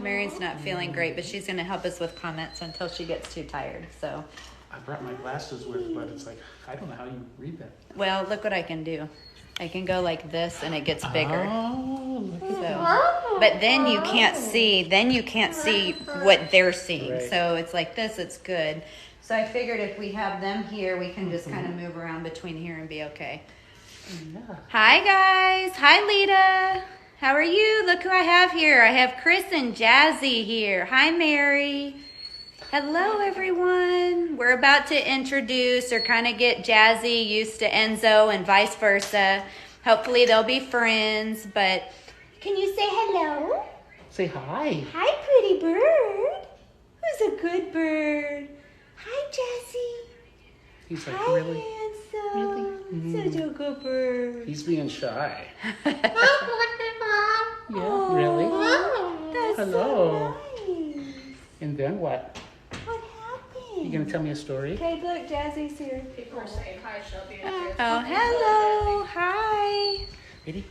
Marion's not feeling great, but she's going to help us with comments until she gets too tired. So, I brought my glasses with, but it's like, I don't know how you read that. well, look what I can do. I can go like this and it gets bigger. Oh, look at that. So, but then you can't see. Then you can't see what they're seeing. Right. So it's like this. It's good. So I figured if we have them here, we can just kind of move around between here and be okay. Yeah. Hi guys. Hi Lita. How are you? Look who I have here. I have Chris and Jazzy here. Hi Mary. Hello everyone. We're about to introduce or kind of get Jazzy used to Enzo and vice versa. Hopefully they'll be friends, but can you say hello? Say hi. Hi pretty bird. Who's a good bird? Hi Jazzy. He's like, Hi really? Enzo. Really? Such a good bird. He's being shy. Yeah, Really? That's Hello. so nice. And then what? What happened? You gonna tell me a story? Okay, look, Jazzy's here. People are saying hi, Shelby. Oh, hello. Hi. Ready?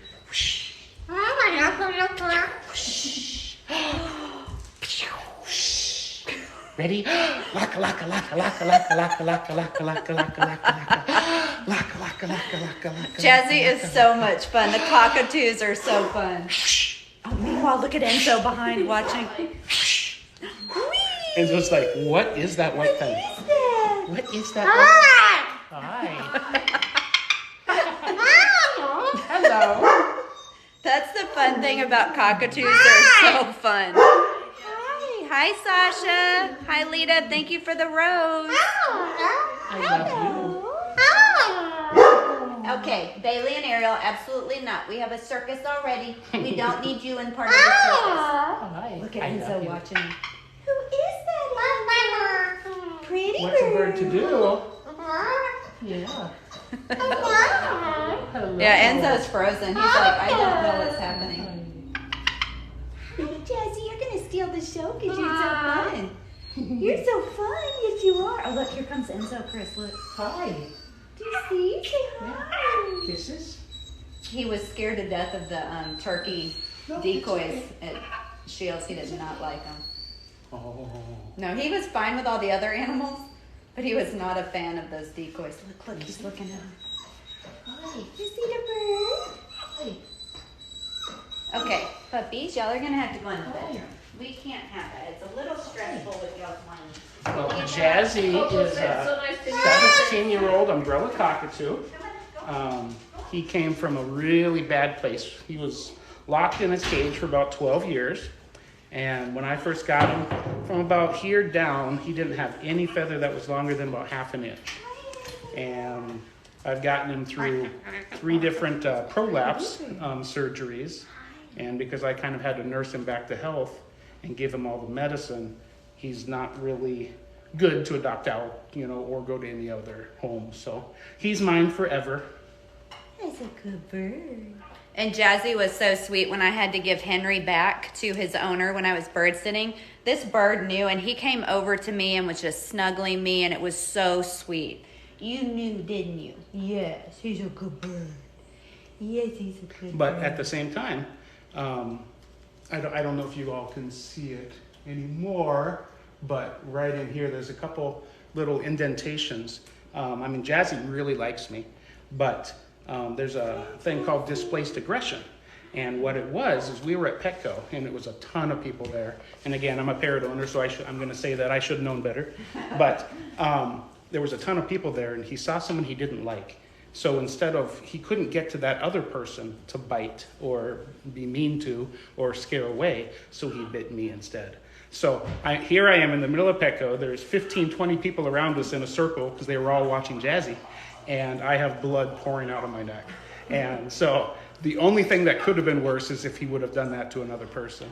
Ready? Laka laka laka laka laka laka laka laka laka laka laka laka laka laka laka. Jazzy is so much fun. The cockatoos are so fun. Oh, meanwhile, look at Enzo behind watching. And so it's like, what is that white thing? That? What is that? Hi. Hello. That's the fun thing about cockatoos. They're so fun. Hi, Sasha. Hi, Lita. Thank you for the rose. I love Okay, Bailey and Ariel, absolutely not. We have a circus already. We don't need you in part of the circus. you. Hi. Look at I love Enzo you. watching. Who is that? Pretty What's a bird to bird. do? Yeah. Hello. Yeah, Enzo's frozen. He's like, I don't know what's happening. Hey, Jazzy, you're going to steal the show because you're so fun. You're so fun. Yes, you are. Oh, look, here comes Enzo, Chris. Look. Hi. Do you see? Say hi. Kisses? He was scared to death of the turkey decoys at Shields. He did not like them. Oh. No, he was fine with all the other animals, but he was not a fan of those decoys. Look, he's looking at him. Hi. You see the bird? Hi. Okay, puppies, y'all are going to have to go in the bedroom. We can't have that. It's a little stressful with y'all's money. Well, Jazzy is a 17-year-old umbrella cockatoo. He came from a really bad place. He was locked in his cage for about 12 years. And when I first got him, from about here down, he didn't have any feather that was longer than about half an inch. And I've gotten him through 3 different prolapse surgeries. And because I kind of had to nurse him back to health and give him all the medicine, he's not really good to adopt out, or go to any other home. So he's mine forever. That's a good bird. And Jazzy was so sweet when I had to give Henry back to his owner when I was bird sitting. This bird knew, and he came over to me and was just snuggling me, and it was so sweet. You knew, didn't you? Yes, he's a good bird. Yes, he's a good But bird. at the same time, I don't know if you all can see it anymore, but right in here, there's a couple little indentations. Jazzy really likes me, but there's a thing called displaced aggression. And what it was is we were at Petco, and it was a ton of people there. And again, I'm a parrot owner, so I'm going to say that I should have known better. But there was a ton of people there, and he saw someone he didn't like. So he couldn't get to that other person to bite or be mean to or scare away, so he bit me instead. So here I am in the middle of Petco. There's 15, 20 people around us in a circle because they were all watching Jazzy, and I have blood pouring out of my neck. And so the only thing that could have been worse is if he would have done that to another person.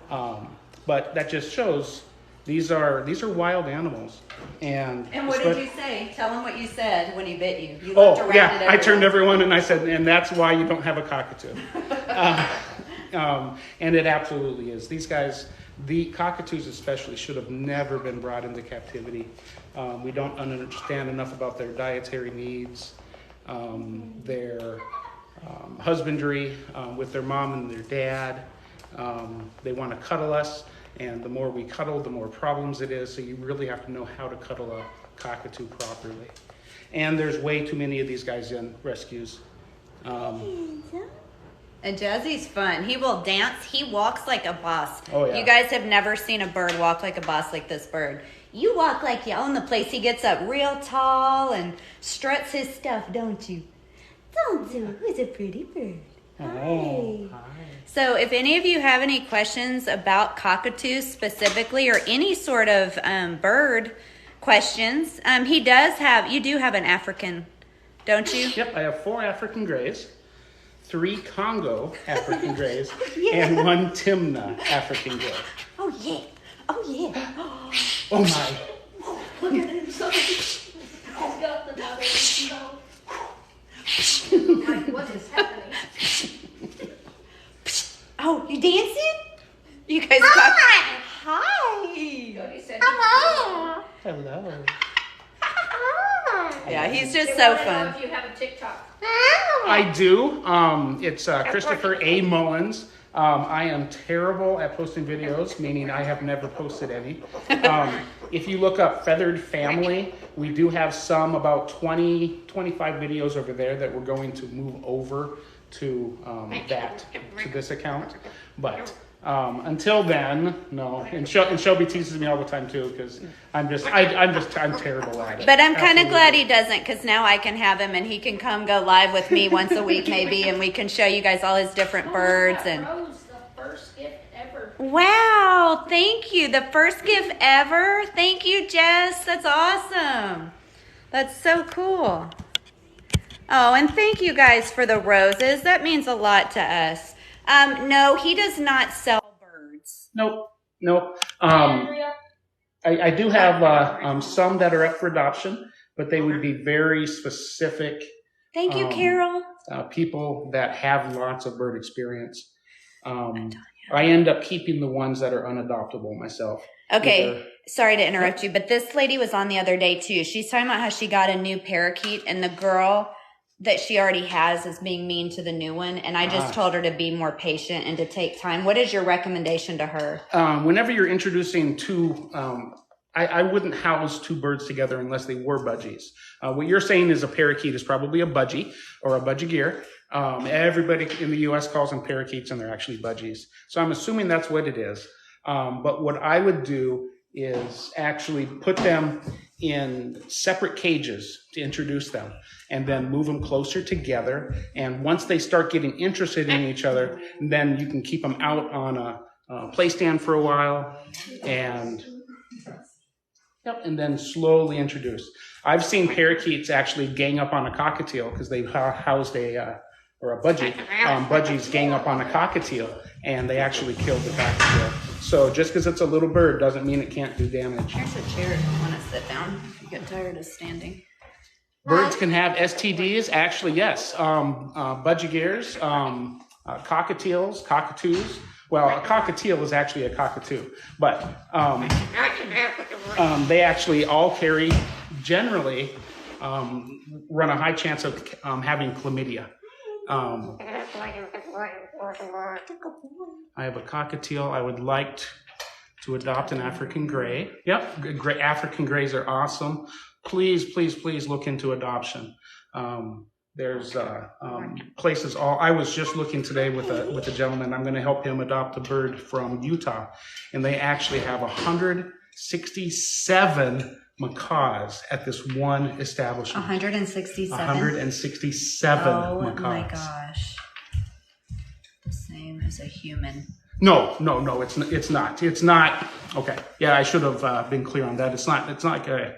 But that just shows these are wild animals. And what did you say? Tell him what you said when he bit you. You looked around at everyone. I turned to everyone and I said, and that's why you don't have a cockatoo. And it absolutely is. These guys, the cockatoos especially, should have never been brought into captivity. We don't understand enough about their dietary needs, their husbandry with their mom and their dad. They want to cuddle us, and the more we cuddle, the more problems it is. So you really have to know how to cuddle a cockatoo properly. And there's way too many of these guys in rescues. And Jazzy's fun. He will dance. He walks like a boss. Oh, yeah. You guys have never seen a bird walk like a boss like this bird. You walk like you own the place. He gets up real tall and struts his stuff, don't you? Don't you? Who's a pretty bird? Oh, hi. So if any of you have any questions about cockatoos specifically, or any sort of bird questions, you do have an African, don't you? Yep, I have 4 African grays, 3 Congo African grays, and 1 Timna African gray. Oh yeah, oh yeah. Oh my. Look at him, son. He's got the mother. Like, what is happening? Oh, you dancing? You guys got... Hi. Jody said Hello. Yeah, he's just they so wanna know fun. if you have a TikTok. I do. It's Christopher A. Mullins. I am terrible at posting videos, meaning I have never posted any. If you look up Feathered Family, we do have some, about 20, 25 videos over there that we're going to move over to this account. But until then, no. And Shelby teases me all the time too, because I'm terrible at it. But I'm kind of Absolutely. glad he doesn't, because now I can have him and he can come go live with me once a week maybe, and we can show you guys all his different birds. And Rose, the first gift ever. wow, thank you. The first gift ever. Thank you, Jess. That's awesome. That's so cool. Oh, and thank you guys for the roses. That means a lot to us. No, he does not sell birds. Nope. I do have some that are up for adoption, but they would be very specific Thank you, Carol. people that have lots of bird experience. I end up keeping the ones that are unadoptable myself. Okay, sorry to interrupt you, but this lady was on the other day too. She's talking about how she got a new parakeet, and the girl that she already has is being mean to the new one. And I just told her to be more patient and to take time. What is your recommendation to her? Whenever you're introducing two, I wouldn't house 2 birds together unless they were budgies. What you're saying is a parakeet is probably a budgie or a budgiegir. Everybody in the U.S. calls them parakeets, and they're actually budgies. So I'm assuming that's what it is. But what I would do is actually put them in separate cages to introduce them, and then move them closer together. And once they start getting interested in each other, then you can keep them out on a play stand for a while, and then slowly introduce. I've seen parakeets actually gang up on a cockatiel because they housed a budgie. Budgies gang up on a cockatiel, and they actually killed the cockatiel. So just because it's a little bird doesn't mean it can't do damage. Here's a chair if you want to sit down. If you get tired of standing. Birds can have STDs. Actually, yes. Budgiegirs, cockatoos. Well, a cockatiel is actually a cockatoo, but they actually all carry, generally, run a high chance of having chlamydia. I have a cockatiel. I would like to adopt an African gray. Yep, African grays are awesome. Please look into adoption. There's places I was just looking today with a gentleman. I'm going to help him adopt a bird from Utah, and they actually have 167 macaws at this one establishment. 167? 167 macaws. Oh my gosh. The same as a human. No, it's not. It's not. Okay. Yeah, I should have been clear on that. It's not gay.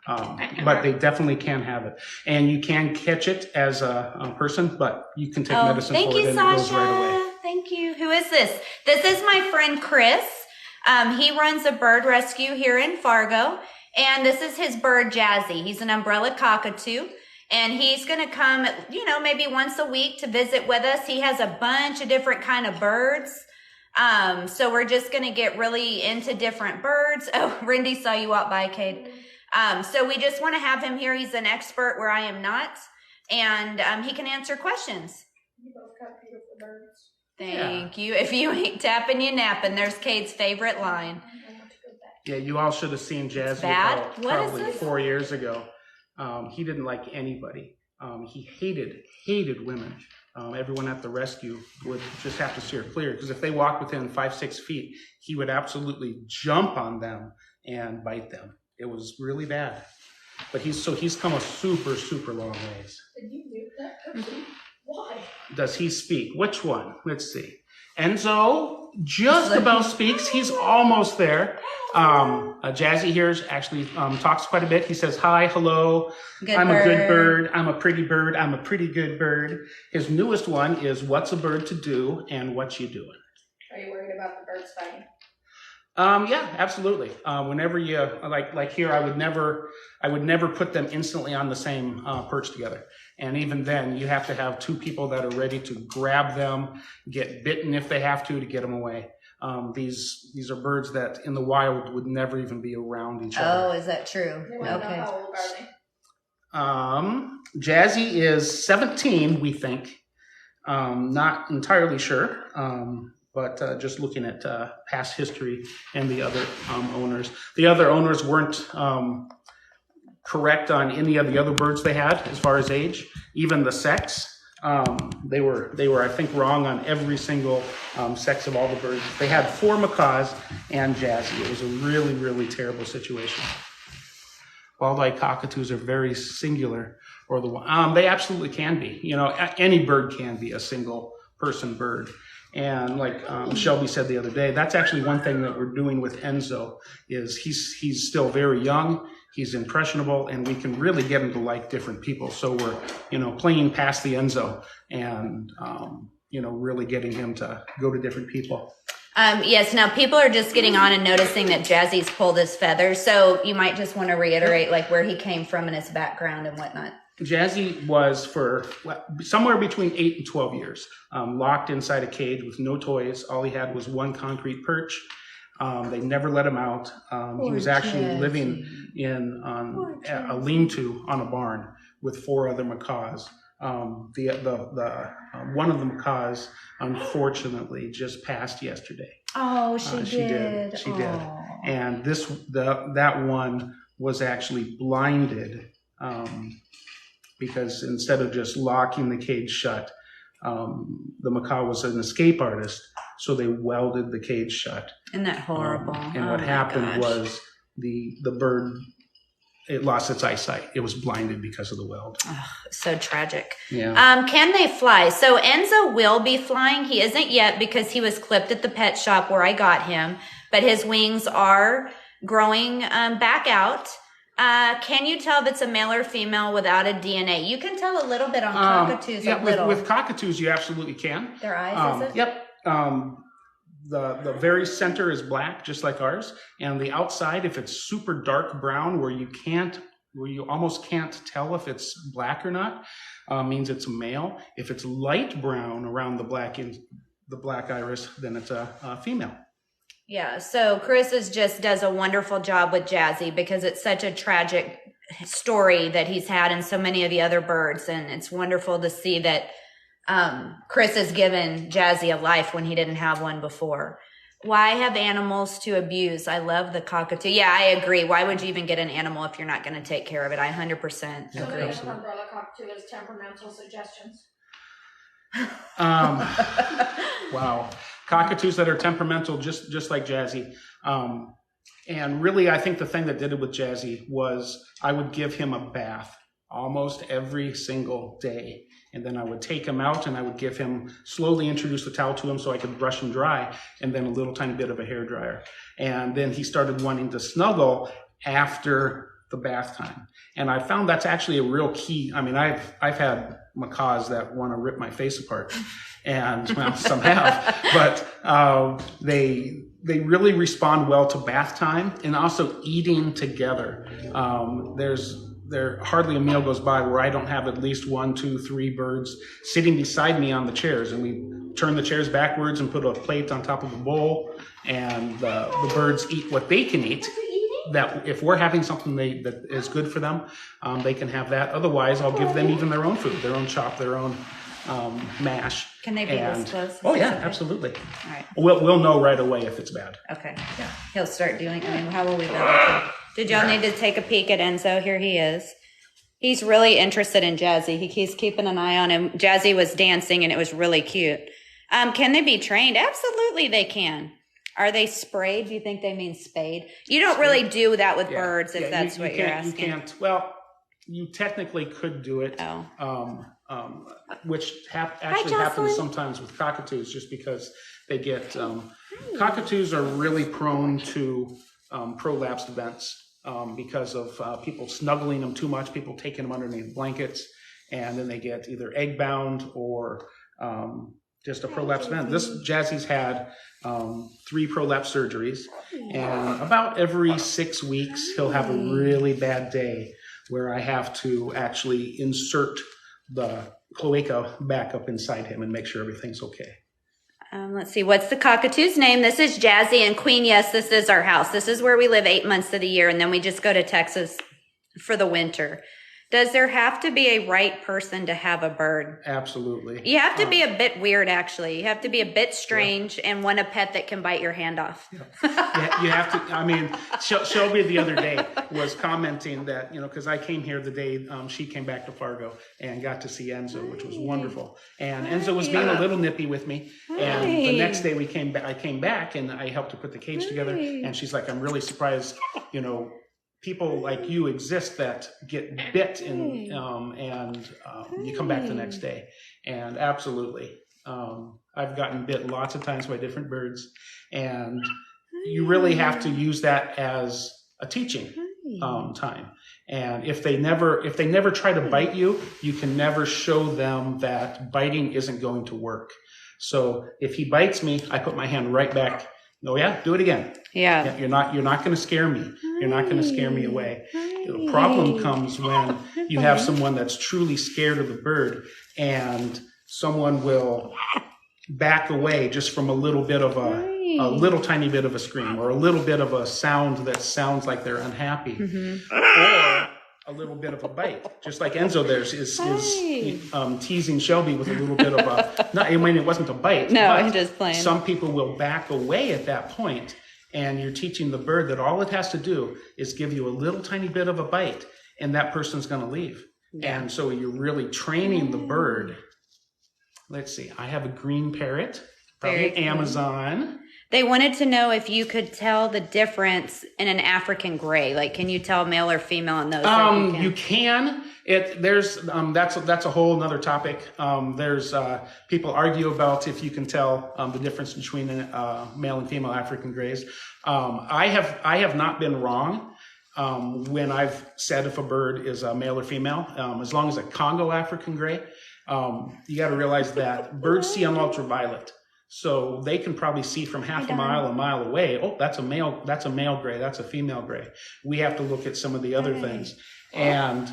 But they definitely can have it. And you can catch it as a person, but you can take medicine for it and it goes right away. Thank you. Who is this? This is my friend Chris. He runs a bird rescue here in Fargo. And this is his bird, Jazzy. He's an umbrella cockatoo. And he's going to come, maybe once a week to visit with us. He has a bunch of different kind of birds. So we're just going to get really into different birds. Oh, Rindy saw you walk by, Kate. So we just want to have him here. He's an expert where I am not. And he can answer questions. You both got beautiful birds. Thank you. If you ain't tapping, you napping. There's Cade's favorite line. Yeah, you all should have seen Jazzy bad? about What is probably this? 4 years ago. He didn't like anybody. He hated women. Everyone at the rescue would just have to steer clear because if they walked within 5-6 feet, he would absolutely jump on them and bite them. It was really bad. But he's come a super long ways. Did you mute that person? Why? Does he speak? Which one? Let's see. Enzo just about speaks. He's almost there. Jazzy here actually talks quite a bit. He says, hi, hello. I'm a good bird. I'm a pretty bird. I'm a pretty good bird. His newest one is what's a bird to do and what you doing. Are you worried about the birds fighting? Yeah, absolutely. Whenever you like here, I would never put them instantly on the same perch together. And even then, you have to have two people that are ready to grab them, get bitten if they have to get them away. These are birds that in the wild would never even be around each other. Oh, is that true? Okay. How old are they? Jazzy is 17, we think. Not entirely sure. But just looking at past history and the other owners. The other owners weren't correct on any of the other birds they had as far as age, even the sex. They were I think wrong on every single sex of all the birds. They had 4 macaws and Jazzy. It was a really terrible situation. Wildlife cockatoos are very singular, or they absolutely can be. You know, any bird can be a single person bird. And like Shelby said the other day, that's actually one thing that we're doing with Enzo is he's still very young, he's impressionable, and we can really get him to like different people. So we're, playing past the Enzo and, really getting him to go to different people. Yes, now people are just getting on and noticing that Jazzy's pulled his feathers. So you might just want to reiterate like where he came from and his background and whatnot. Jazzy was for somewhere between 8 and 12 years, locked inside a cage with no toys. All he had was one concrete perch. They never let him out. He was actually living in a lean-to on a barn with 4 other macaws. The one of the macaws, unfortunately, just passed yesterday. Oh, she did. She did. And that one was actually blinded. Because instead of just locking the cage shut, the macaw was an escape artist, so they welded the cage shut. Isn't that horrible? And what happened was the bird, it lost its eyesight. It was blinded because of the weld. Oh, so tragic. Yeah. Can they fly? So Enzo will be flying. He isn't yet because he was clipped at the pet shop where I got him, but his wings are growing back out. Can you tell if it's a male or female without a DNA? You can tell a little bit on cockatoos. Yeah, with cockatoos, you absolutely can. Their eyes, is it? Yep. The very center is black, just like ours, and the outside, if it's super dark brown, where you almost can't tell if it's black or not, means it's a male. If it's light brown around the black iris, then it's a female. Yeah, so Chris does a wonderful job with Jazzy because it's such a tragic story that he's had in so many of the other birds. And it's wonderful to see that Chris has given Jazzy a life when he didn't have one before. Why have animals to abuse? I love the cockatoo. Yeah, I agree. Why would you even get an animal if you're not going to take care of it? I 100% agree. So the umbrella cockatoo is temperamental suggestions. Wow. Cockatoos that are temperamental, just like Jazzy. And really, I think the thing that did it with Jazzy was I would give him a bath almost every single day. And then I would take him out and I would slowly introduce the towel to him so I could brush him dry, and then a little tiny bit of a hair dryer. And then he started wanting to snuggle after the bath time. And I found that's actually a real key. I mean, I've had macaws that want to rip my face apart, and well, some have, but they really respond well to bath time and also eating together. There hardly a meal goes by where I don't have at least 1, 2, 3 birds sitting beside me on the chairs, and we turn the chairs backwards and put a plate on top of the bowl, and the birds eat what they can eat. That if we're having something that is good for them, they can have that. Otherwise, I'll give them even their own food, their own chop, their own mash. Can they be this close? Oh Is yeah, this okay? absolutely. All right. We'll know right away if it's bad. Okay. Yeah. He'll start doing. I mean, how will we be able to? Did y'all need to take a peek at Enzo? Here he is. He's really interested in Jazzy. He's keeping an eye on him. Jazzy was dancing, and it was really cute. Can they be trained? Absolutely, they can. Are they sprayed? Do you think they mean spayed? You don't really do that with birds, if that's what you're asking. You can't. Well, you technically could do it. Oh. Which actually happens sometimes with cockatoos, just because they get cockatoos are really prone to prolapse events because of people snuggling them too much, people taking them underneath blankets, and then they get either egg bound or just a prolapse event. This Jazzy's had 3 prolapse surgeries, and about every 6 weeks he'll have a really bad day where I have to actually insert the cloaca back up inside him and make sure everything's okay. Let's see, what's the cockatoo's name? This is Jazzy and Queen. Yes, this is our house. This is where we live 8 months of the year, and then we just go to Texas for the winter. Does there have to be a right person to have a bird? Absolutely. You have to be a bit weird, actually. You have to be a bit strange and want a pet that can bite your hand off. Yeah, you have to. I mean, Shelby the other day was commenting that, because I came here the day she came back to Fargo and got to see Enzo, which was wonderful. And Enzo was being a little nippy with me. And the next day I came back and I helped her put the cage together. And she's like, I'm really surprised, people like you exist that get bit and you come back the next day. And absolutely, I've gotten bit lots of times by different birds, and you really have to use that as a teaching time. And if they never try to bite you, you can never show them that biting isn't going to work. So if he bites me, I put my hand right back. Oh yeah, do it again. Yeah. You're not going to scare me. You're not going to scare me away. The problem comes when you have someone that's truly scared of the bird, and someone will back away just from a little bit of a little tiny bit of a scream, or a little bit of a sound that sounds like they're unhappy, or a little bit of a bite, just like Enzo there is teasing Shelby with a little bit of it wasn't a bite. No, I'm just playing. Some people will back away at that point, and you're teaching the bird that all it has to do is give you a little tiny bit of a bite, and that person's going to leave. Yeah. And so you're really training the bird. Let's see, I have a green parrot, probably an Amazon. They wanted to know if you could tell the difference in an African gray. Like, can you tell male or female in those? You can. That's a whole another topic. There's people argue about if you can tell the difference between male and female African grays. I have not been wrong when I've said if a bird is a male or female. As long as a Congo African gray, you got to realize that birds see on ultraviolet. So they can probably see from a mile away. Oh, that's a male gray. That's a female gray. We have to look at some of the other things. And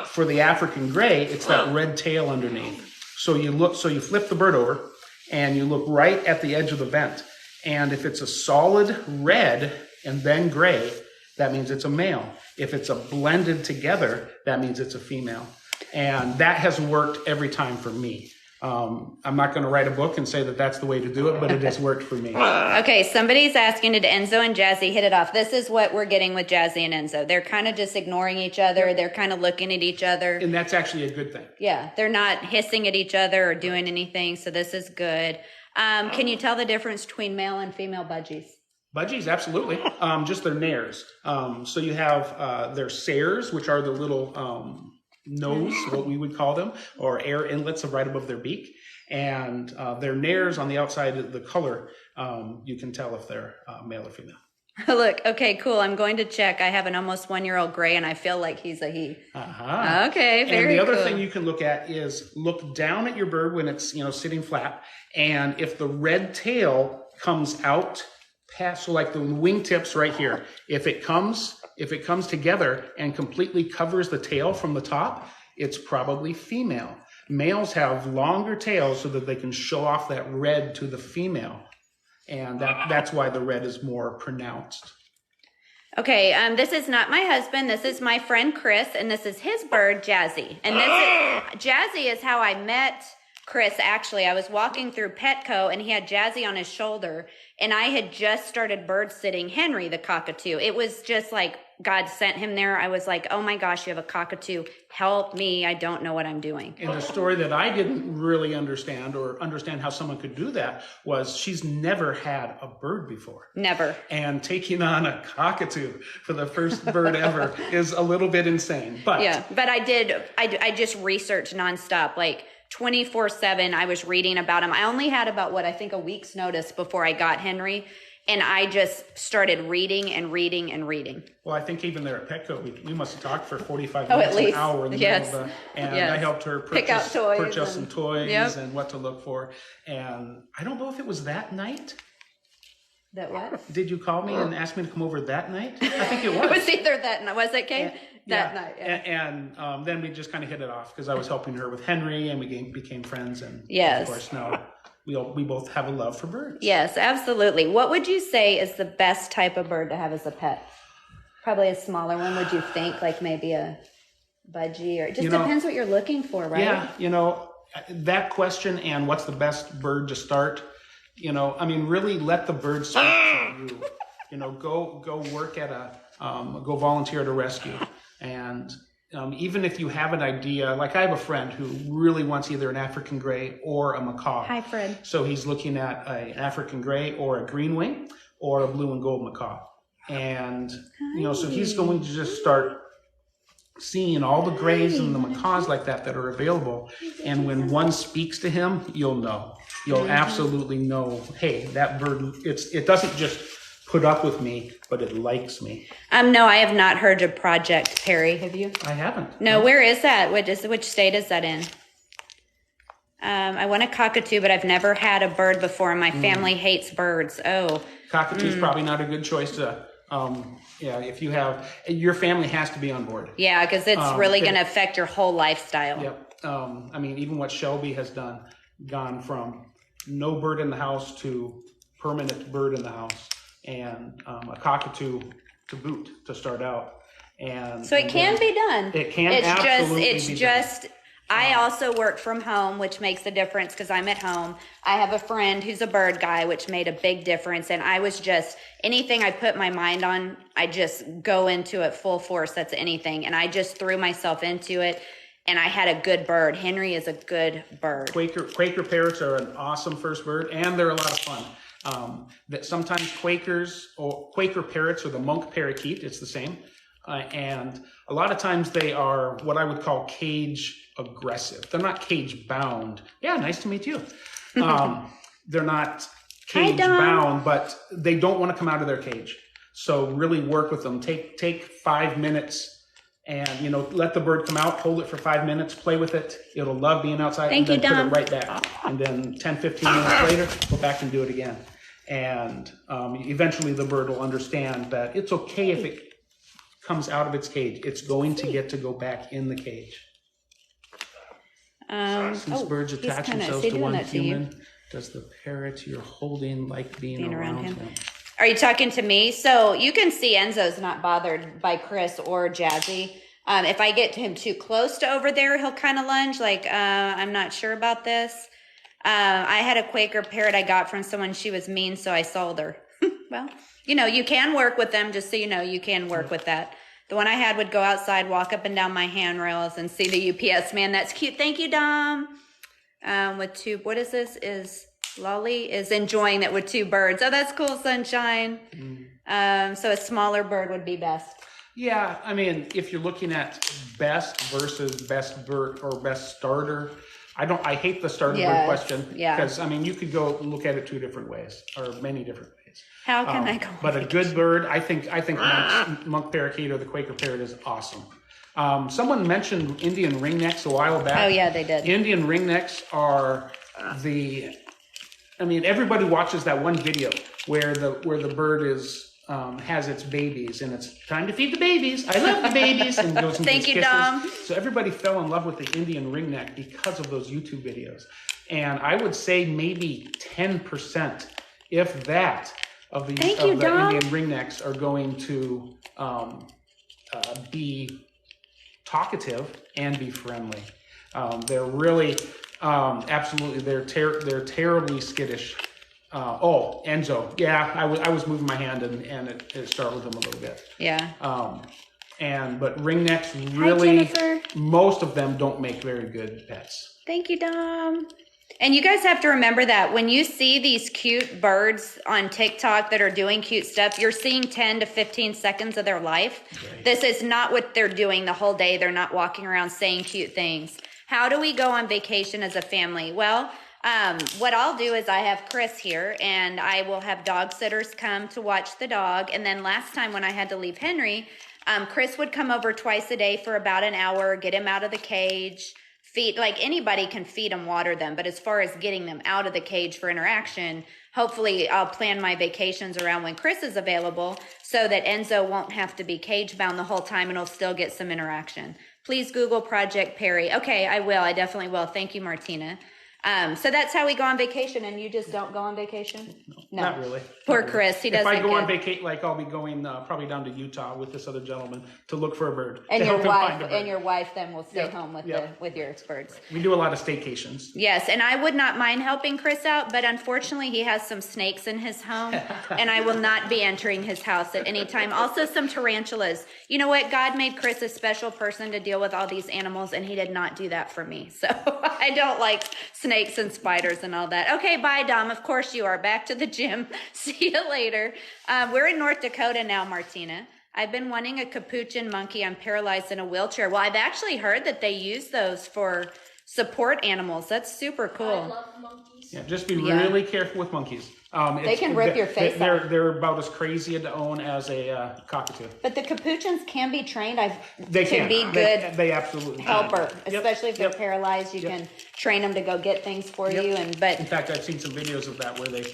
for the African gray, it's that red tail underneath. So you flip the bird over and you look right at the edge of the vent. And if it's a solid red and then gray, that means it's a male. If it's a blended together, that means it's a female. And that has worked every time for me. I'm not going to write a book and say that that's the way to do it, but it has worked for me. Okay, somebody's asking, did Enzo and Jazzy hit it off? This is what we're getting with Jazzy and Enzo. They're kind of just ignoring each other. They're kind of looking at each other. And that's actually a good thing. Yeah, they're not hissing at each other or doing anything, so this is good. Can you tell the difference between male and female budgies? Budgies, absolutely. Just their nares. So you have their sares, which are the little... nose, what we would call them, or air inlets right above their beak, and their nares on the outside of the color, you can tell if they're male or female. Look, okay, cool. I'm going to check. I have an almost 1-year-old gray, and I feel like he's a he. Uh-huh. Okay, very cool. And the other thing you can look at is look down at your bird when it's sitting flat, and if the red tail comes out past, so like the wingtips right here, if it comes together and completely covers the tail from the top, it's probably female. Males have longer tails so that they can show off that red to the female. And that's why the red is more pronounced. Okay, this is not my husband. This is my friend Chris, and this is his bird, Jazzy. And Jazzy is how I met Chris, actually, I was walking through Petco and he had Jazzy on his shoulder, and I had just started bird sitting Henry, the cockatoo. It was just like God sent him there. I was like, oh my gosh, you have a cockatoo. Help me. I don't know what I'm doing. And the story that I didn't really understand, or understand how someone could do that, was she's never had a bird before. Never. And taking on a cockatoo for the first bird ever is a little bit insane. But yeah, but I just researched nonstop, like 24/7. I was reading about him. I only had about a week's notice before I got Henry. And I just started reading and reading and reading. Well, I think even there at Petco, we must have talked for 45 minutes, at least. an hour in the middle of the, and I helped her purchase some toys and what to look for. And I don't know if it was that night. That what? Did you call me and ask me to come over that night? I think it was. It was either that night. Was it, Kate? That night. Yeah. And then we just kind of hit it off because I was helping her with Henry and we became friends. And yes. Of course, now we both have a love for birds. Yes, absolutely. What would you say is the best type of bird to have as a pet? Probably a smaller one, would you think? Like maybe a budgie, or it just depends what you're looking for, right? Yeah, that question and what's the best bird to start, really let the bird speak to you. Go work at go volunteer at a rescue. And even if you have an idea, like I have a friend who really wants either an African gray or a macaw. Hi, Fred. So he's looking at an African gray or a green wing or a blue and gold macaw. And, so he's going to just start seeing all the grays and the macaws like that are available. And when one speaks to him, you'll know. You'll absolutely know, hey, that bird, it doesn't just put up with me, but it likes me. No, I have not heard of Project Perry. Have you? I haven't. No, where is that? Which state is that in? I want a cockatoo, but I've never had a bird before. My family hates birds. Oh. Cockatoo's probably not a good choice to, if you have, your family has to be on board. Yeah, because it's really going to affect your whole lifestyle. Yep. Even what Shelby has gone from no bird in the house to permanent bird in the house. And a cockatoo to boot to start out. And so it can be done. It can absolutely be done. I also work from home, which makes a difference because I'm at home. I have a friend who's a bird guy, which made a big difference. And I was just, anything I put my mind on, I just go into it full force. That's anything. And I just threw myself into it. And I had a good bird. Henry is a good bird. Quaker parrots are an awesome first bird, and they're a lot of fun. That sometimes Quakers or Quaker parrots or the monk parakeet, it's the same. And a lot of times they are what I would call cage aggressive. They're not cage bound. Yeah, nice to meet you. They're not cage bound, but they don't want to come out of their cage. So really work with them. Take 5 minutes and, let the bird come out, hold it for 5 minutes, play with it. It'll love being outside and then put it right back. And then 10, 15 minutes later, go back and do it again. And eventually the bird will understand that it's okay if it comes out of its cage. It's going to get to go back in the cage. Since birds attach themselves to one human, does the parrot you're holding like being around him? Are you talking to me? So you can see Enzo's not bothered by Chris or Jazzy. If I get him too close to over there, he'll kind of lunge like, I'm not sure about this. I had a Quaker parrot I got from someone. She was mean, so I sold her. Well, you can work with them, just so you know, you can work with that. The one I had would go outside, walk up and down my handrails and see the UPS man. That's cute. Thank you, Dom. With two, what is this? Lolly is enjoying it with two birds. Oh, that's cool, Sunshine. So a smaller bird would be best. Yeah, if you're looking at best versus best bird or best starter, I hate the starter bird question because you could go look at it two different ways or many different ways. How can I go? But a good bird, I think monk parakeet or the Quaker parrot is awesome. Someone mentioned Indian ringnecks a while back. Oh yeah, they did. Indian ringnecks are everybody watches that one video where the bird is has its babies and it's time to feed the babies. I love the babies and goes and Thank you, kisses. Dom. So everybody fell in love with the Indian ringneck because of those YouTube videos. And I would say maybe 10%, if that, of the Indian ringnecks are going to be talkative and be friendly. They're really Absolutely, they're terribly skittish. Oh, Enzo, yeah, I was moving my hand and it startled him a little bit. Yeah. But ringnecks really, Hi, Jennifer. most of them don't make very good pets. Thank you, Dom. And you guys have to remember that when you see these cute birds on TikTok that are doing cute stuff, you're seeing 10 to 15 seconds of their life. Right. This is not what they're doing the whole day. They're not walking around saying cute things. How do we go on vacation as a family? Well, what I'll do is I have Chris here, and I will have dog sitters come to watch the dog. And then last time when I had to leave Henry, Chris would come over twice a day for about an hour, get him out of the cage, feed, like anybody can feed them, water them. But as far as getting them out of the cage for interaction, hopefully I'll plan my vacations around when Chris is available so that Enzo won't have to be cage bound the whole time and he'll still get some interaction. Please Google Project Perry. Okay, I will. I definitely will. Thank you, Martina. So that's how we go on vacation, and you just don't go on vacation? No, not really. Poor Not really. Chris, he doesn't. If I go on vacation, like I'll be going probably down to Utah with this other gentleman to look for a bird. And to your help him find a bird. your wife then will stay Yep, home with yep. with your birds. We do a lot of staycations. Yes, and I would not mind helping Chris out, but unfortunately he has some snakes in his home, and I will not be entering his house at any time. Also some tarantulas. You know what? God made Chris a special person to deal with all these animals, and he did not do that for me. So I don't like snakes and spiders and all that. Okay, bye, Dom. Of course you are. Back to the gym. See you later. We're in North Dakota now, Martina. I've been wanting a capuchin monkey. I'm paralyzed in a wheelchair. Well, I've actually heard that they use those for support animals. That's super I cool. love monkeys. Yeah, just be really careful with monkeys. They can rip your face off. They're about as crazy to own as a cockatoo. But the capuchins can be trained They to can. be good They absolutely helper, can. Yep, especially if they're yep. paralyzed. You can train them to go get things for Yep. you. But In fact, I've seen some videos of that where they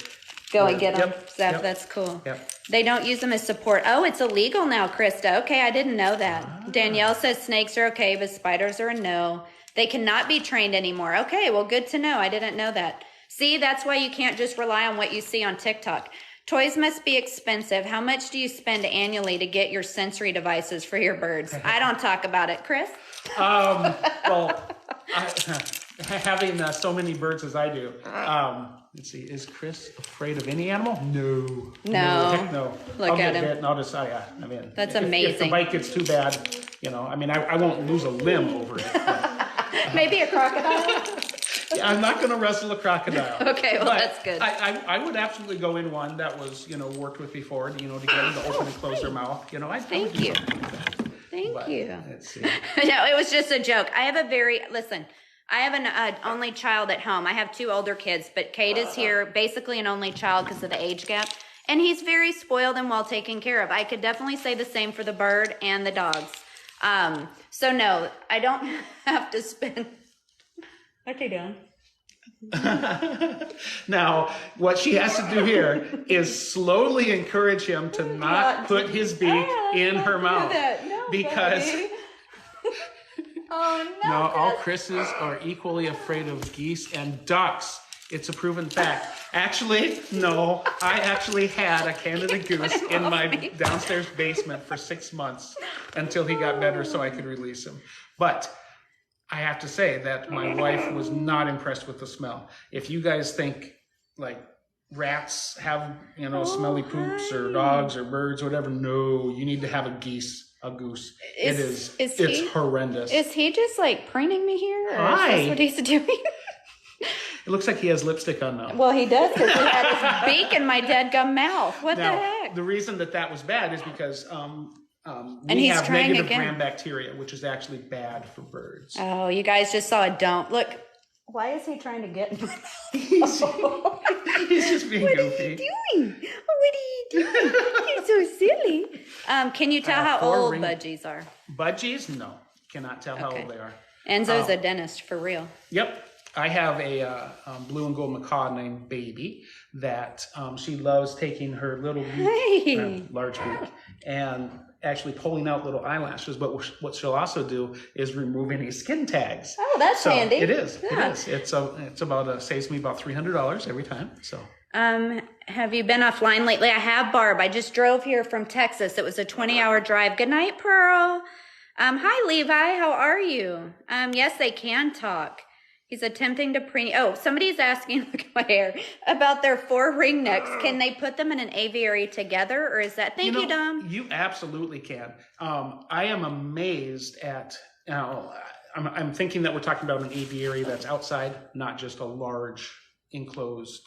go and get them. Yep, Stuff. yep. That's cool. Yep. They don't use them as support. Oh, it's illegal now, Krista. Okay, I didn't know that. Danielle says snakes are okay, but spiders are a no. They cannot be trained anymore. Okay, well, good to know. I didn't know that. See, that's why you can't just rely on what you see on TikTok. Toys must be expensive. How much do you spend annually to get your sensory devices for your birds? I don't talk about it. Chris? Well, having so many birds as I do, let's see, is Chris afraid of any animal? No. No. Heck no. Look I'll at get him. bit and I'll just, yeah, I mean. That's if amazing. the bite gets too bad, I mean, I won't lose a limb over it. But, Maybe a crocodile? yeah, I'm not going to wrestle a crocodile. Okay, well, But that's good. I would absolutely go in one that was, worked with before, to get them to open and close their mouth. I would Thank do you. something like that. Thank But, you. Let's see. No, it was just a joke. I have an only child at home. I have 2 older kids, but Kate is here, basically an only child because of the age gap. And he's very spoiled and well taken care of. I could definitely say the same for the bird and the dogs. So no, I don't have to spend. What are you doing? Now, what she has to do here is slowly encourage him to not put his beak in her mouth. No, because baby. Oh no. no, all Chris's are equally afraid of geese and ducks. It's a proven fact. Actually, no, I actually had a Canada goose in my downstairs basement for 6 months until he got better so I could release him. But I have to say that my wife was not impressed with the smell. If you guys think like rats have, smelly poops or dogs or birds, whatever, no, you need to have a goose. It's horrendous. Is he just like preening me here? Or Hi. Is this what he's doing? It looks like he has lipstick on now. Well, he does because he had his beak in my dadgum mouth. What Now, the heck? the reason that was bad is because And we he's have trying negative again. gram bacteria, which is actually bad for birds. Oh, you guys just saw a don't. Look, why is he trying to get in my mouth? He's just being What are goofy. you doing? What are you doing? You're so silly. Can you tell how 4 old ring- budgies are? Budgies? No. Cannot tell how Okay. old they are. Enzo's a dentist for real. Yep. I have a blue and gold macaw named Baby that she loves taking her little beak, Hey. large beak, and actually pulling out little eyelashes. But what she'll also do is remove any skin tags. Oh, that's So handy. it is. Yeah. It is. It's about saves me about $300 every time. So Have you been offline lately? I have, Barb. I just drove here from Texas. It was a 20-hour drive. Good night, Pearl. Hi, Levi. How are you? Yes, they can talk. He's attempting to preen. Oh, somebody's asking, look at my hair, about their 4 ring necks. Can they put them in an aviary together, or is that? Thank you, Dom. You absolutely can. I am amazed at. I'm thinking that we're talking about an aviary that's outside, not just a large enclosed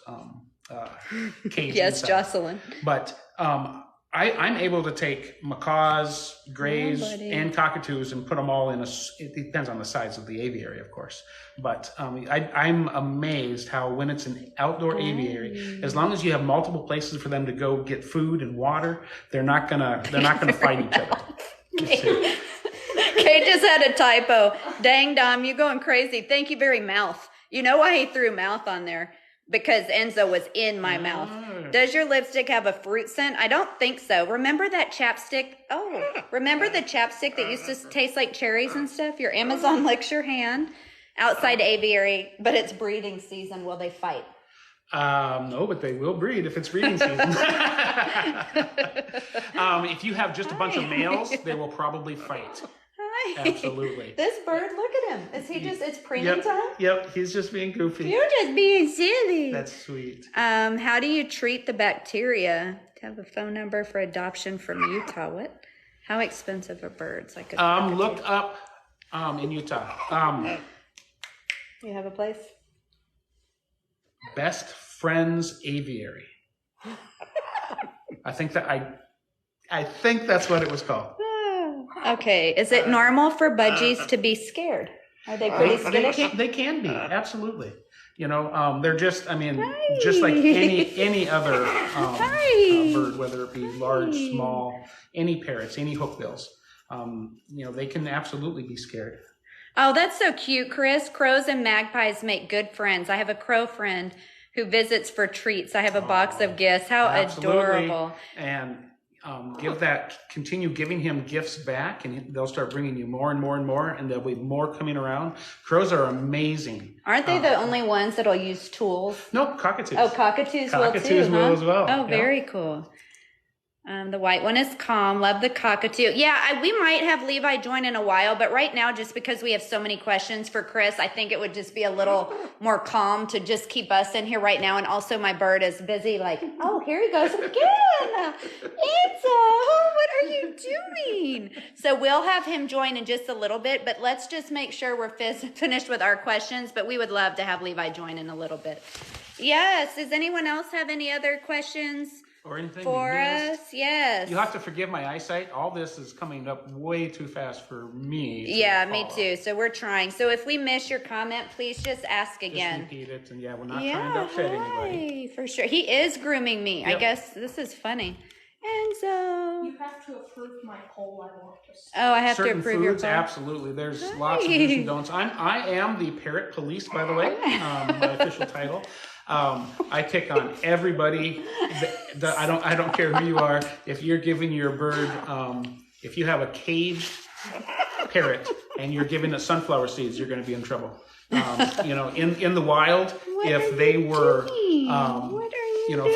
cage. Yes, inside. Jocelyn. But I'm able to take macaws, grays, and cockatoos and put them all in it depends on the size of the aviary, of course. But I'm amazed how when it's an outdoor aviary, as long as you have multiple places for them to go get food and water, they're not gonna fight each other. Kate just had a typo. Dang, Dom, you going crazy. Thank you very mouth. You know why he threw mouth on there? Because Enzo was in my mouth. Does your lipstick have a fruit scent? I don't think so. Remember that chapstick? Oh, remember the chapstick that used to taste like cherries and stuff? Your Amazon licks your hand. Outside aviary, but it's breeding season. Will they fight? No, but they will breed if it's breeding season. If you have just a bunch of males, they will probably fight. Hi. Absolutely. This bird, look at him. Is he just, it's preening time? Yep, he's just being goofy. You're just being silly. That's sweet. How do you treat the bacteria? To have a phone number for adoption from Utah. What? How expensive are birds? Like look up in Utah. You have a place? Best Friends Aviary. I think that's what it was called. Okay. Is it normal for budgies to be scared? Are they pretty skittish? They can be, absolutely. They're just, just like any other bird, whether it be large, small, any parrots, any hookbills. They can absolutely be scared. Oh, that's so cute, Chris. Crows and magpies make good friends. I have a crow friend who visits for treats. I have a box of gifts. How adorable. And continue giving him gifts back, and they'll start bringing you more and more and more, and there'll be more coming around. Crows are amazing. Aren't they the only ones that'll use tools? Nope, cockatoos. Oh, cockatoos will too, Cockatoos will as well. Oh, very cool. The white one is calm. Love the cockatoo. Yeah, we might have Levi join in a while, but right now, just because we have so many questions for Chris, I think it would just be a little more calm to just keep us in here right now. And also my bird is busy like, oh, here he goes again. Enzo, what are you doing? So we'll have him join in just a little bit, but let's just make sure we're finished with our questions. But we would love to have Levi join in a little bit. Yes. Does anyone else have any other questions? Or anything for us? Yes. You have to forgive my eyesight. All this is coming up way too fast for me. Yeah, me too. So we're trying. So if we miss your comment, please just ask again. Just repeat it. And we're not trying to upset anybody. For sure. He is grooming me. Yep. I guess this is funny. Enzo. You have to approve my poll. I want to see. Oh, I have to approve your poll? Absolutely. There's lots of do's and don'ts. I am the parrot police, by the way, my official title. I pick on everybody. I don't care who you are. If you're giving your bird, if you have a caged parrot and you're giving it sunflower seeds, you're going to be in trouble. In the wild, if they were,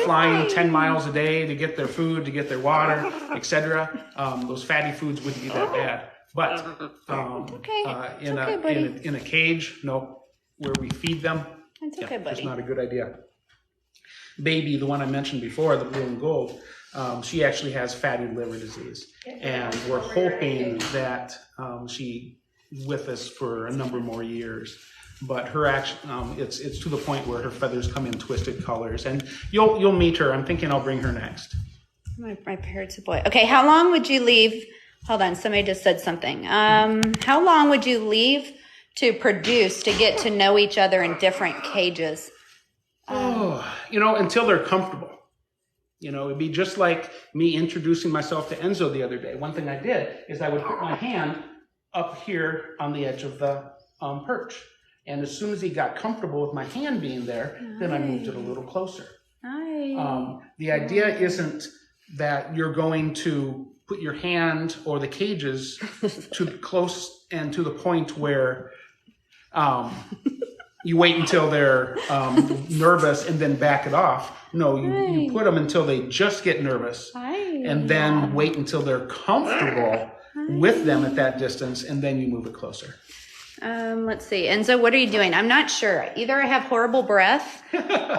flying 10 miles a day to get their food, to get their water, etc., those fatty foods wouldn't be that bad. But in a cage, no, where we feed them. It's okay, buddy. It's not a good idea. Baby, the one I mentioned before, the blue and gold, she actually has fatty liver disease. And we're hoping that she's with us for a number more years. But her action, it's to the point where her feathers come in twisted colors. And you'll meet her. I'm thinking I'll bring her next. My parrot's a boy. Okay, how long would you leave? Hold on, somebody just said something. How long would you leave to produce to get to know each other in different cages? Until they're comfortable. It'd be just like me introducing myself to Enzo the other day. One thing I did is I would put my hand up here on the edge of the perch. And as soon as he got comfortable with my hand being there, then I moved it a little closer. The idea isn't that you're going to put your hand or the cages too close and to the point where you wait until they're nervous and then back it off. No, you put them until they just get nervous and then wait until they're comfortable with them at that distance, and then you move it closer. Let's see. Enzo, what are you doing? I'm not sure. Either I have horrible breath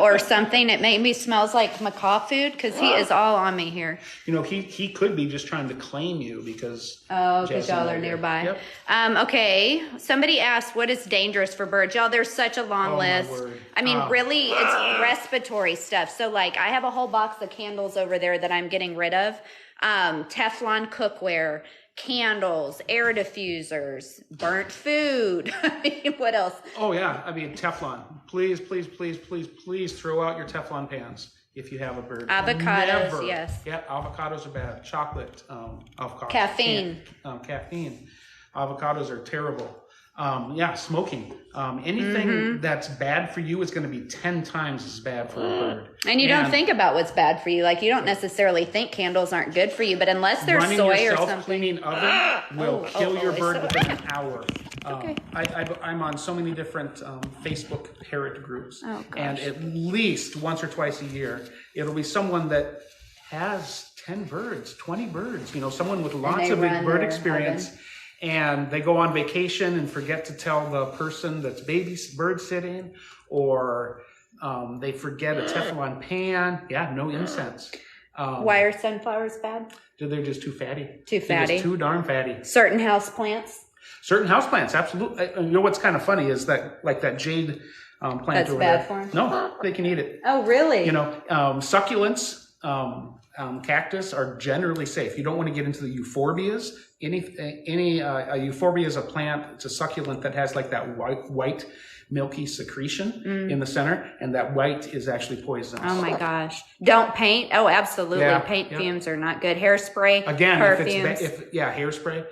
or something. It maybe smells like macaw food because he is all on me here. You know, he could be just trying to claim you because because y'all are nearby. Yep. Okay. Somebody asked, what is dangerous for birds? Y'all, there's such a long list. I mean, really, it's respiratory stuff. So, like, I have a whole box of candles over there that I'm getting rid of. Teflon cookware, candles, air diffusers, burnt food. I mean, what else? Oh yeah, I mean Teflon. Please, please, please, please, please throw out your Teflon pans if you have a bird. Avocados, Never. yes. Yeah, avocados are bad. Chocolate, avocados. Caffeine. Caffeine. Avocados are terrible. Yeah, smoking. Anything that's bad for you is going to be 10 times as bad for a bird. And you don't think about what's bad for you. Like, you don't necessarily think candles aren't good for you, but unless they're soy or something. Self-cleaning oven will kill your bird within an hour. Okay. I'm on so many different Facebook parrot groups. Oh, gosh. And at least once or twice a year, it'll be someone that has 10 birds, 20 birds, you know, someone with lots of bird experience. Oven. And they go on vacation and forget to tell the person that's bird sitting, or they forget a Teflon pan. Yeah, no incense. Why are sunflowers bad? They're just too fatty. Too fatty. They're just too darn fatty. Certain house plants. Certain houseplants, absolutely. You know what's kind of funny is that, like that jade plant That's over bad there. for them? No, they can eat it. Oh, really? You know, succulents, cactus are generally safe. You don't want to get into the euphorbias. A euphorbia is a plant. It's a succulent that has like that white milky secretion in the center, and that white is actually poisonous. Oh my gosh! Don't paint. Oh, absolutely. Yeah, Paint fumes are not good. Hairspray. Again, perfumes. Hairspray.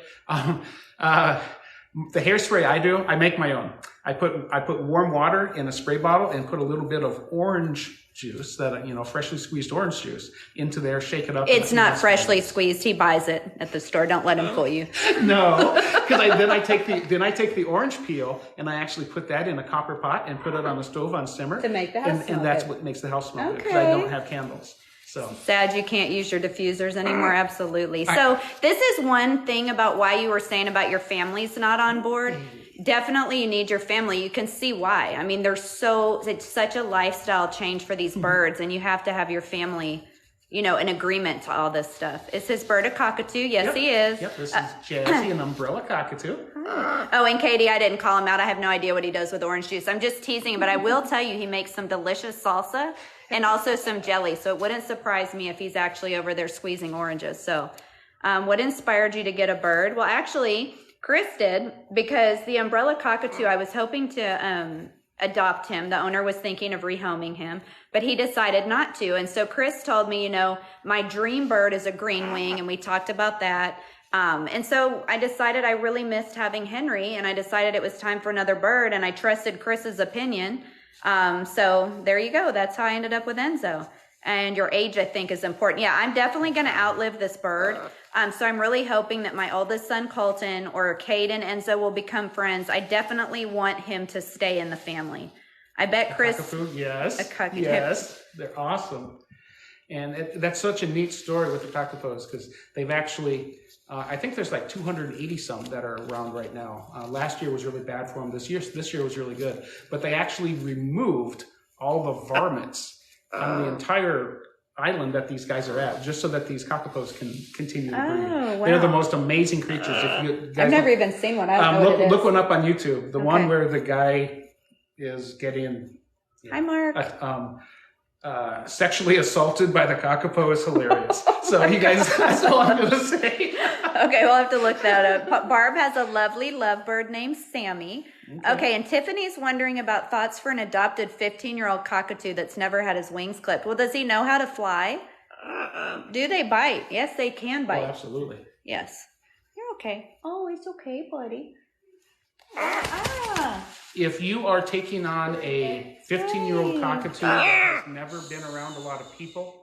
The hairspray I do, I make my own. I put warm water in a spray bottle and put a little bit of orange juice, freshly squeezed orange juice, into there. Shake it up. It's not freshly squeezed. He buys it at the store. Don't let him fool you. No, because then I take the orange peel and I actually put that in a copper pot and put it on the stove on simmer to make the house smell and that's good. what makes the house smell good. Okay. Because I don't have candles. So sad you can't use your diffusers anymore. Absolutely. So this is one thing about why you were saying about your family's not on board. Definitely you need your family. You can see why. I mean, it's such a lifestyle change for these birds, and you have to have your family, in agreement to all this stuff. Is his bird a cockatoo? Yes, yep. He is. Yep, this is Jazzy, an umbrella cockatoo. Oh, and Katie, I didn't call him out. I have no idea what he does with orange juice. I'm just teasing, but I will tell you he makes some delicious salsa and also some jelly. So it wouldn't surprise me if he's actually over there squeezing oranges. So what inspired you to get a bird? Well, actually, Chris did, because the umbrella cockatoo, I was hoping to adopt him. The owner was thinking of rehoming him, but he decided not to. And so Chris told me, my dream bird is a green wing, and we talked about that. And so I decided I really missed having Henry, and I decided it was time for another bird, and I trusted Chris's opinion. So there you go. That's how I ended up with Enzo. And your age, I think, is important. Yeah, I'm definitely going to outlive this bird. So I'm really hoping that my oldest son, Colton, or Cade and Enzo will become friends. I definitely want him to stay in the family. I bet Chris... Cockapoo, yes. A cockatoo. Yes, they're awesome. And that's such a neat story with the cockatoos, because they've actually... I think there's like 280 some that are around right now. Last year was really bad for them. This year was really good. But they actually removed all the varmints on the entire island that these guys are at, just so that these cockatoos can continue to breed. Wow. They're the most amazing creatures. If you guys I've never even seen one. I don't know what it is. Look one up on YouTube. The one where the guy is getting... Hi, Mark. Sexually assaulted by the cockapoo is hilarious. So you guys, that's all I'm going to say. Okay, we'll have to look that up. Barb has a lovely lovebird named Sammy. Okay, and Tiffany's wondering about thoughts for an adopted 15-year-old cockatoo that's never had his wings clipped. Well, does he know how to fly? Do they bite? Yes, they can bite. Oh, absolutely. Yes. You're okay. Oh, it's okay, buddy. If you are taking on a 15-year-old cockatoo that has never been around a lot of people,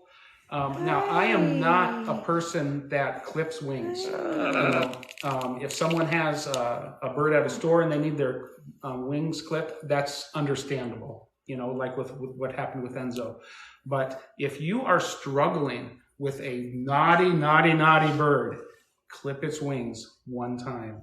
now I am not a person that clips wings. If someone has a bird at a store and they need their wings clipped, that's understandable, like with what happened with Enzo. But if you are struggling with a naughty bird, clip its wings one time.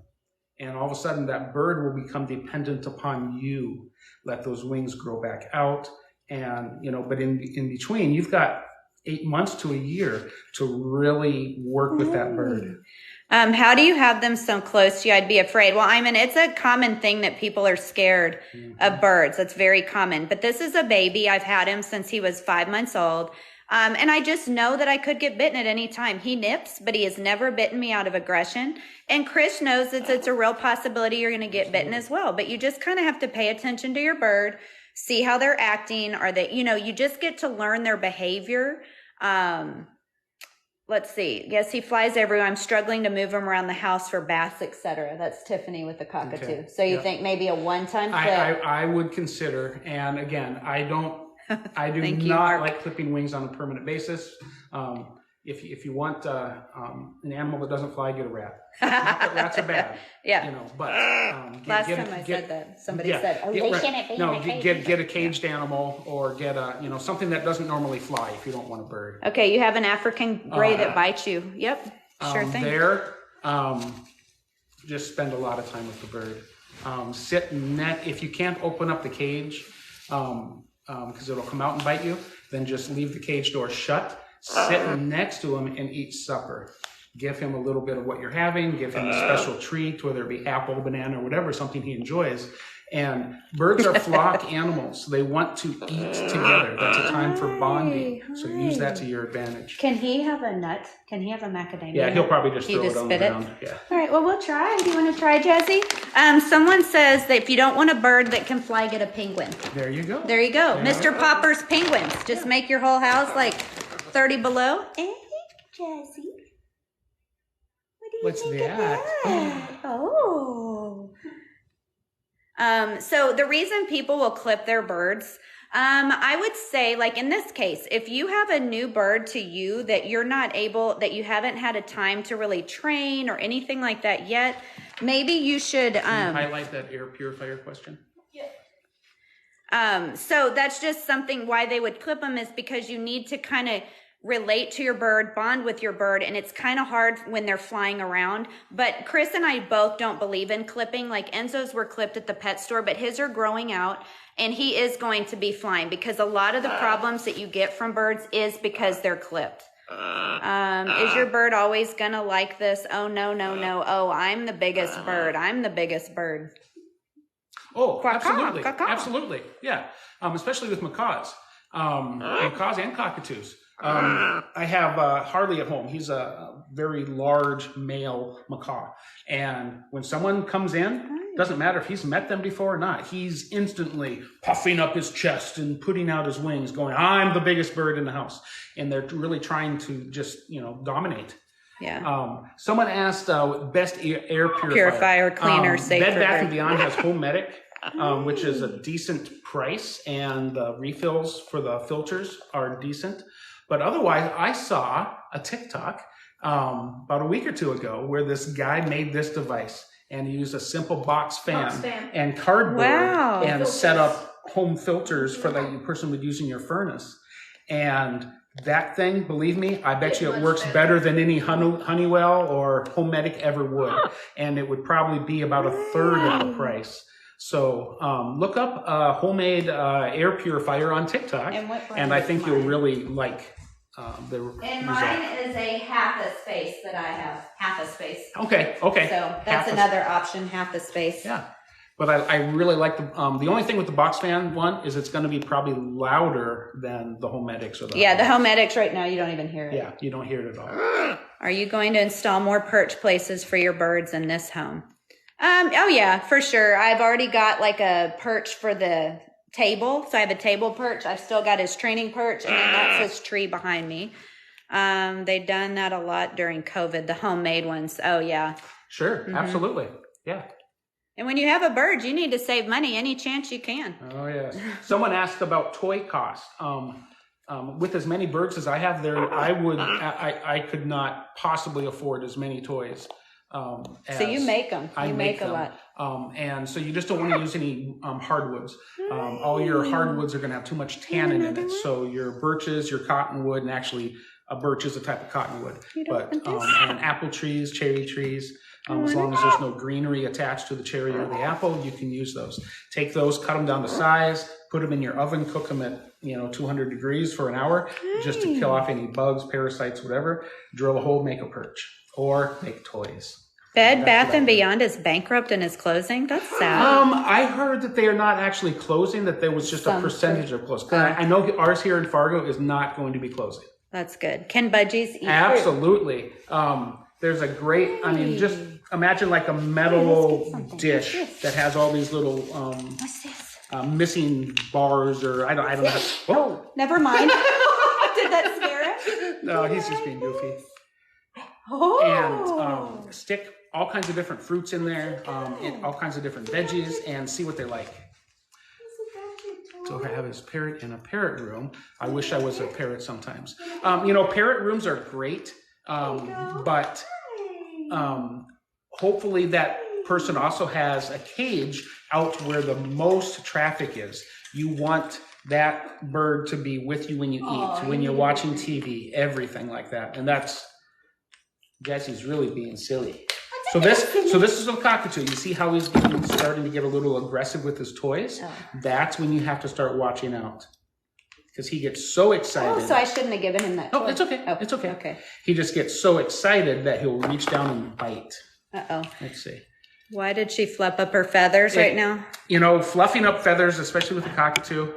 And all of a sudden that bird will become dependent upon you. Let those wings grow back out. And, but in between, you've got 8 months to a year to really work with that bird. How do you have them so close to you? I'd be afraid. Well, I mean, it's a common thing that people are scared of birds. That's very common. But this is a baby. I've had him since he was 5 months old. And I just know that I could get bitten at any time. He nips, but he has never bitten me out of aggression. And Chris knows that it's a real possibility you're going to get bitten as well. But you just kind of have to pay attention to your bird, see how they're acting. Are they, you just get to learn their behavior. Let's see. Yes, he flies everywhere. I'm struggling to move him around the house for baths, etc. That's Tiffany with the cockatoo. Okay. So you think maybe a one-time clip? I would consider. And again, I do not like clipping wings on a permanent basis. If you want an animal that doesn't fly, get a rat. Not that rats are bad. Yeah. But last time I said that, somebody said, "Oh, they shouldn't be in a cage." Get a caged animal, or get a something that doesn't normally fly if you don't want a bird. Okay, you have an African gray that bites you. Yep, sure thing. Just spend a lot of time with the bird. Sit if you can't open up the cage, because it'll come out and bite you, then just leave the cage door shut. Sit next to him and eat supper. Give him a little bit of what you're having. Give him a special treat, whether it be apple, banana, or whatever, something he enjoys. And birds are flock animals. They want to eat together. That's a time for bonding. So use that to your advantage. Can he have a nut? Can he have a macadamia? Yeah, he'll probably just throw it on the ground. Yeah. All right, well, we'll try. Do you want to try, Jazzy? Someone says that if you don't want a bird that can fly, get a penguin. There you go. There you go. Mr. Popper's penguins. Just make your whole house like 30 below. Hey, Jazzy. What's that? Oh. So the reason people will clip their birds, I would say, like in this case, if you have a new bird to you that that you haven't had a time to really train or anything like that yet, maybe you should Can you highlight that air purifier question. So that's just something why they would clip them, is because you need to kind of relate to your bird, bond with your bird, and it's kind of hard when they're flying around. But Chris and I both don't believe in clipping. Like Enzo's were clipped at the pet store, but his are growing out, and he is going to be flying, because a lot of the problems that you get from birds is because they're clipped. Is your bird always gonna like this? Oh, no. Oh, I'm the biggest bird. I'm the biggest bird. Oh, absolutely. Absolutely. Yeah. Especially with macaws. Macaws and cockatoos. I have Harley at home. He's a very large male macaw. And when someone comes in, doesn't matter if he's met them before or not, he's instantly puffing up his chest and putting out his wings, going, I'm the biggest bird in the house. And they're really trying to just, dominate. Yeah. Someone asked best air purifier. Cleaner, safer. Bed Bath & Beyond has Home Medic, which is a decent price, and the refills for the filters are decent. But otherwise, I saw a TikTok about a week or two ago where this guy made this device, and he used a simple box fan and cardboard and set up home filters for the person would use in your furnace. And that thing, believe me, I bet you it works better than any Honeywell or Home Medic ever would. And it would probably be about a third of the price. So look up a homemade air purifier on TikTok, and I think you'll really like the result. And mine is a half a space that I have. Half a space. Okay. So that's another option, half a space. Yeah. But I really like the only thing with the box fan one is it's going to be probably louder than the Home Medics. The Home Medics right now, you don't even hear it. Yeah, you don't hear it at all. Are you going to install more perch places for your birds in this home? Oh yeah, for sure. I've already got like a perch for the table. So I have a table perch. I've still got his training perch, and then that's his tree behind me. They've done that a lot during COVID, the homemade ones. Oh yeah. Sure, absolutely. Yeah. And when you have a bird, you need to save money any chance you can. Oh yes. Someone asked about toy cost. With as many birds as I have there, I could not possibly afford as many toys. So you make them. You make a lot. And so you just don't want to use any hardwoods. All your hardwoods are going to have too much tannin in it. So your birches, your cottonwood, and actually a birch is a type of cottonwood. And apple trees, cherry trees. As long as there's no greenery attached to the cherry or the apple, you can use those. Take those, cut them down to size, put them in your oven, cook them at 200 degrees for an hour, just to kill off any bugs, parasites, whatever. Drill a hole, make a perch, or make toys. Bed Bath & Beyond is bankrupt and is closing? That's sad. I heard that they are not actually closing, that there was just a percentage of close. I know ours here in Fargo is not going to be closing. That's good. Can budgies eat Absolutely. There's a great, just imagine like a metal dish that has all these little What's this? missing bars, or I don't know. Oh, never mind. Did that scare it? No, he's just being goofy. Oh. And stick all kinds of different fruits in there, all kinds of different veggies, and see what they like. So I have his parrot in a parrot room. I wish I was a parrot sometimes. Parrot rooms are great, but hopefully that person also has a cage out where the most traffic is. You want that bird to be with you when you eat, when you're watching TV, everything like that. And that's, Jesse's really being silly. So this is a cockatoo. You see how he's starting to get a little aggressive with his toys? Oh. That's when you have to start watching out, because he gets so excited. Oh, so I shouldn't have given him that toy. Oh, it's okay. Oh, it's okay. Okay. He just gets so excited that he'll reach down and bite. Uh-oh. Let's see. Why did she fluff up her feathers right now? Fluffing up feathers, especially with a cockatoo,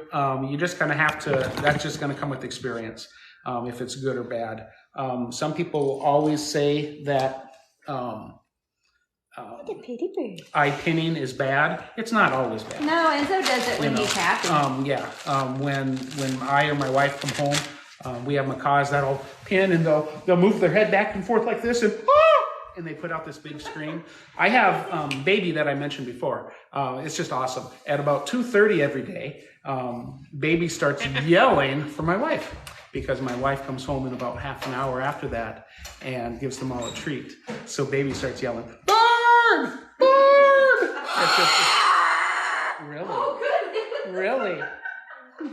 you just kind of have to, that's just going to come with experience, if it's good or bad. Some people will always say that eye pinning is bad. It's not always bad. No, Enzo does it when he's happy. When I or my wife come home, we have macaws that'll pin, and they'll move their head back and forth like this, and they put out this big scream. I have Baby that I mentioned before. It's just awesome. At about 2:30 every day, Baby starts yelling for my wife, because my wife comes home in about half an hour after that and gives them all a treat. So Baby starts yelling, "Bird! Bird!" It's just, really? Oh, goodness. Really? Oh,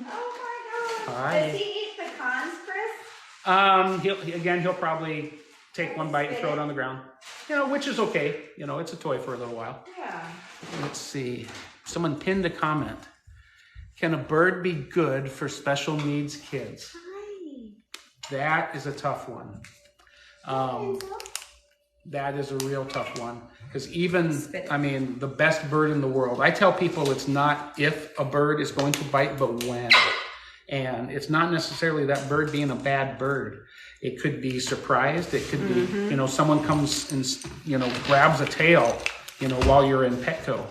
my God. Hi. Does he eat pecans, Chris? He'll probably take one bite and throw it on the ground. Which is okay. It's a toy for a little while. Yeah. Let's see. Someone pinned a comment. Can a bird be good for special needs kids? Hi. That is a tough one. That is a real tough one. Because the best bird in the world, I tell people it's not if a bird is going to bite, but when. And it's not necessarily that bird being a bad bird. It could be surprised. It could be, someone comes and, grabs a tail, while you're in Petco.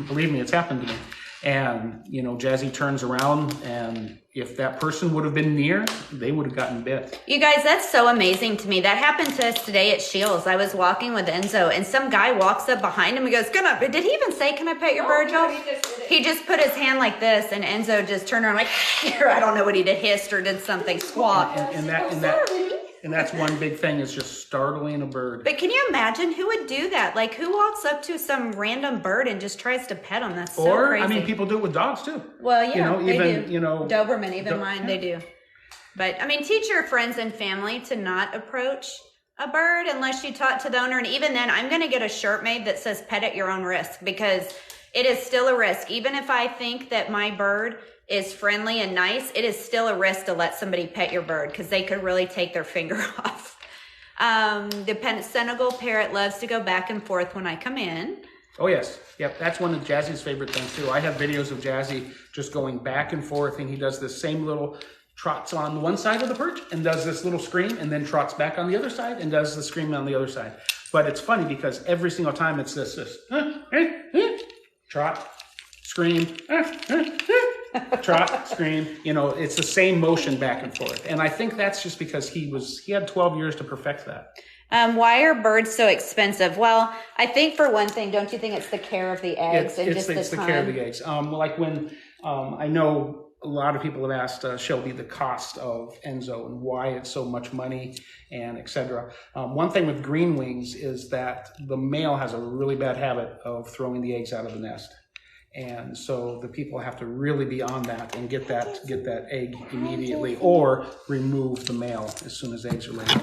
Believe me, it's happened to me. And, Jazzy turns around, and if that person would have been near, they would have gotten bit. You guys, that's so amazing to me. That happened to us today at Shields. I was walking with Enzo, and some guy walks up behind him and goes, did he even say, "Can I pet your bird, Joe?" He just put his hand like this, and Enzo just turned around like, I don't know what he did, hissed or did something, squawk. And that's one big thing, is just startling a bird. But can you imagine who would do that? Like, who walks up to some random bird and just tries to pet them? That's so crazy. People do it with dogs too. Well, yeah, they do. Doberman, even mine, they do. But teach your friends and family to not approach a bird unless you talk to the owner. And even then, I'm going to get a shirt made that says "Pet at your own risk," because it is still a risk. Even if I think that my bird is friendly and nice, it is still a risk to let somebody pet your bird, because they could really take their finger off. The Senegal parrot loves to go back and forth when I come in. Oh yes, yep, that's one of Jazzy's favorite things too. I have videos of Jazzy just going back and forth, and he does this same little trots on one side of the perch and does this little scream, and then trots back on the other side and does the scream on the other side. But it's funny because every single time it's this trot, scream, trot, scream. It's the same motion back and forth. And I think that's just because he had 12 years to perfect that. Why are birds so expensive? Well, I think for one thing, don't you think it's the care of the eggs it's the care of the eggs. Like when I know a lot of people have asked Shelby the cost of Enzo and why it's so much money and etc. One thing with green wings is that the male has a really bad habit of throwing the eggs out of the nest. And so the people have to really be on that and get that egg immediately, or remove the male as soon as eggs are laid.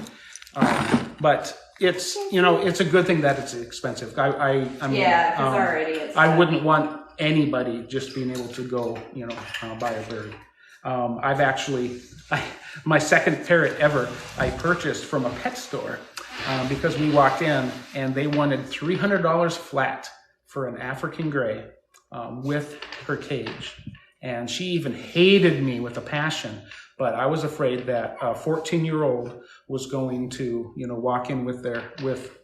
But it's, it's a good thing that it's expensive. I mean, Yeah, because already it's. I wouldn't want anybody just being able to go, buy a bird. I've actually, my second parrot ever, I purchased from a pet store because we walked in and they wanted $300 flat for an African gray with her cage. And she even hated me with a passion. But I was afraid that a 14-year-old was going to, walk in with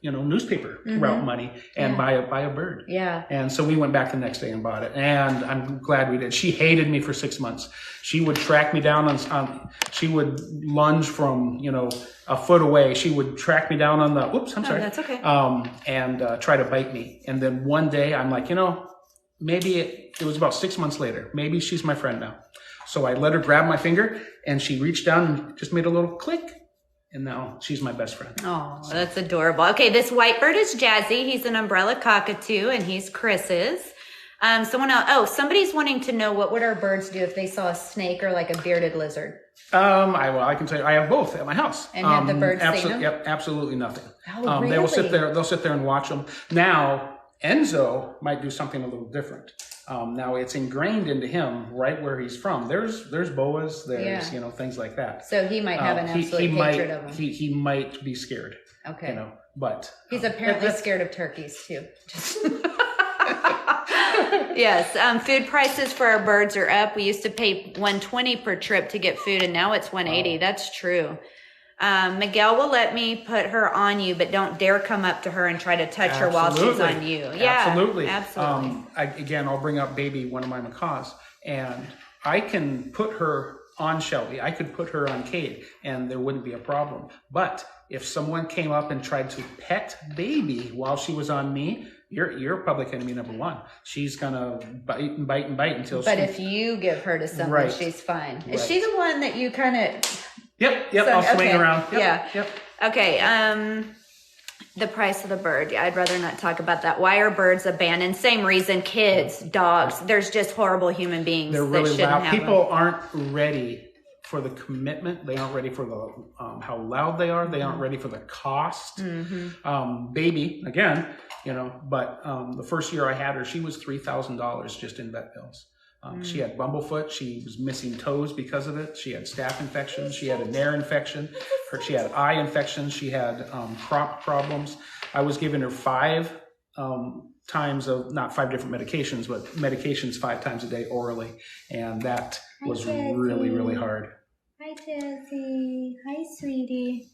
newspaper route money and buy a bird. Yeah. And so we went back the next day and bought it. And I'm glad we did. She hated me for 6 months. She would track me down she would lunge from, a foot away. She would track me down on the, oops, I'm sorry. That's okay. And try to bite me. And then one day I'm like, maybe it was about 6 months later. Maybe she's my friend now. So I let her grab my finger and she reached down and just made a little click. And now she's my best friend. Oh, that's adorable. Okay, this white bird is Jazzy. He's an umbrella cockatoo and he's Chris's. Someone else. Oh, somebody's wanting to know what would our birds do if they saw a snake or like a bearded lizard? I can tell you, I have both at my house. And have the birds seen them? Yep, absolutely nothing. Oh, really? They'll sit there and watch them. Now, Enzo might do something a little different. Now it's ingrained into him right where he's from. There's boas, there's things like that. So he might have an absolute hatred of them. He might be scared. Okay. But he's apparently scared of turkeys too. Yes. Food prices for our birds are up. We used to pay $120 per trip to get food, and now it's $180. That's true. Miguel will let me put her on you, but don't dare come up to her and try to touch her while she's on you. Yeah, absolutely. Absolutely. I'll bring up Baby, one of my macaws, and I can put her on Shelby. I could put her on Cade, and there wouldn't be a problem. But if someone came up and tried to pet Baby while she was on me, you're public enemy number one. She's gonna bite and bite and bite until. But if you give her to someone, she's fine. Right. Is she the one that you kind of? Yep. I'll swing around. Yep. Okay. The price of the bird. Yeah, I'd rather not talk about that. Why are birds abandoned? Same reason. Kids, dogs. There's just horrible human beings. They're really that shouldn't loud. have People them. aren't ready for the commitment. They aren't ready for the how loud they are. They aren't ready for the cost. Baby, again, But the first year I had her, she was $3,000 just in vet bills. She had bumblefoot. She was missing toes because of it. She had staph infection. She had a nair infection. She had eye infections. She had crop problems. I was giving her 5 times of, not 5 different medications, but medications 5 times a day orally. And that was really, really hard. Hi, Jazzy. Hi, sweetie.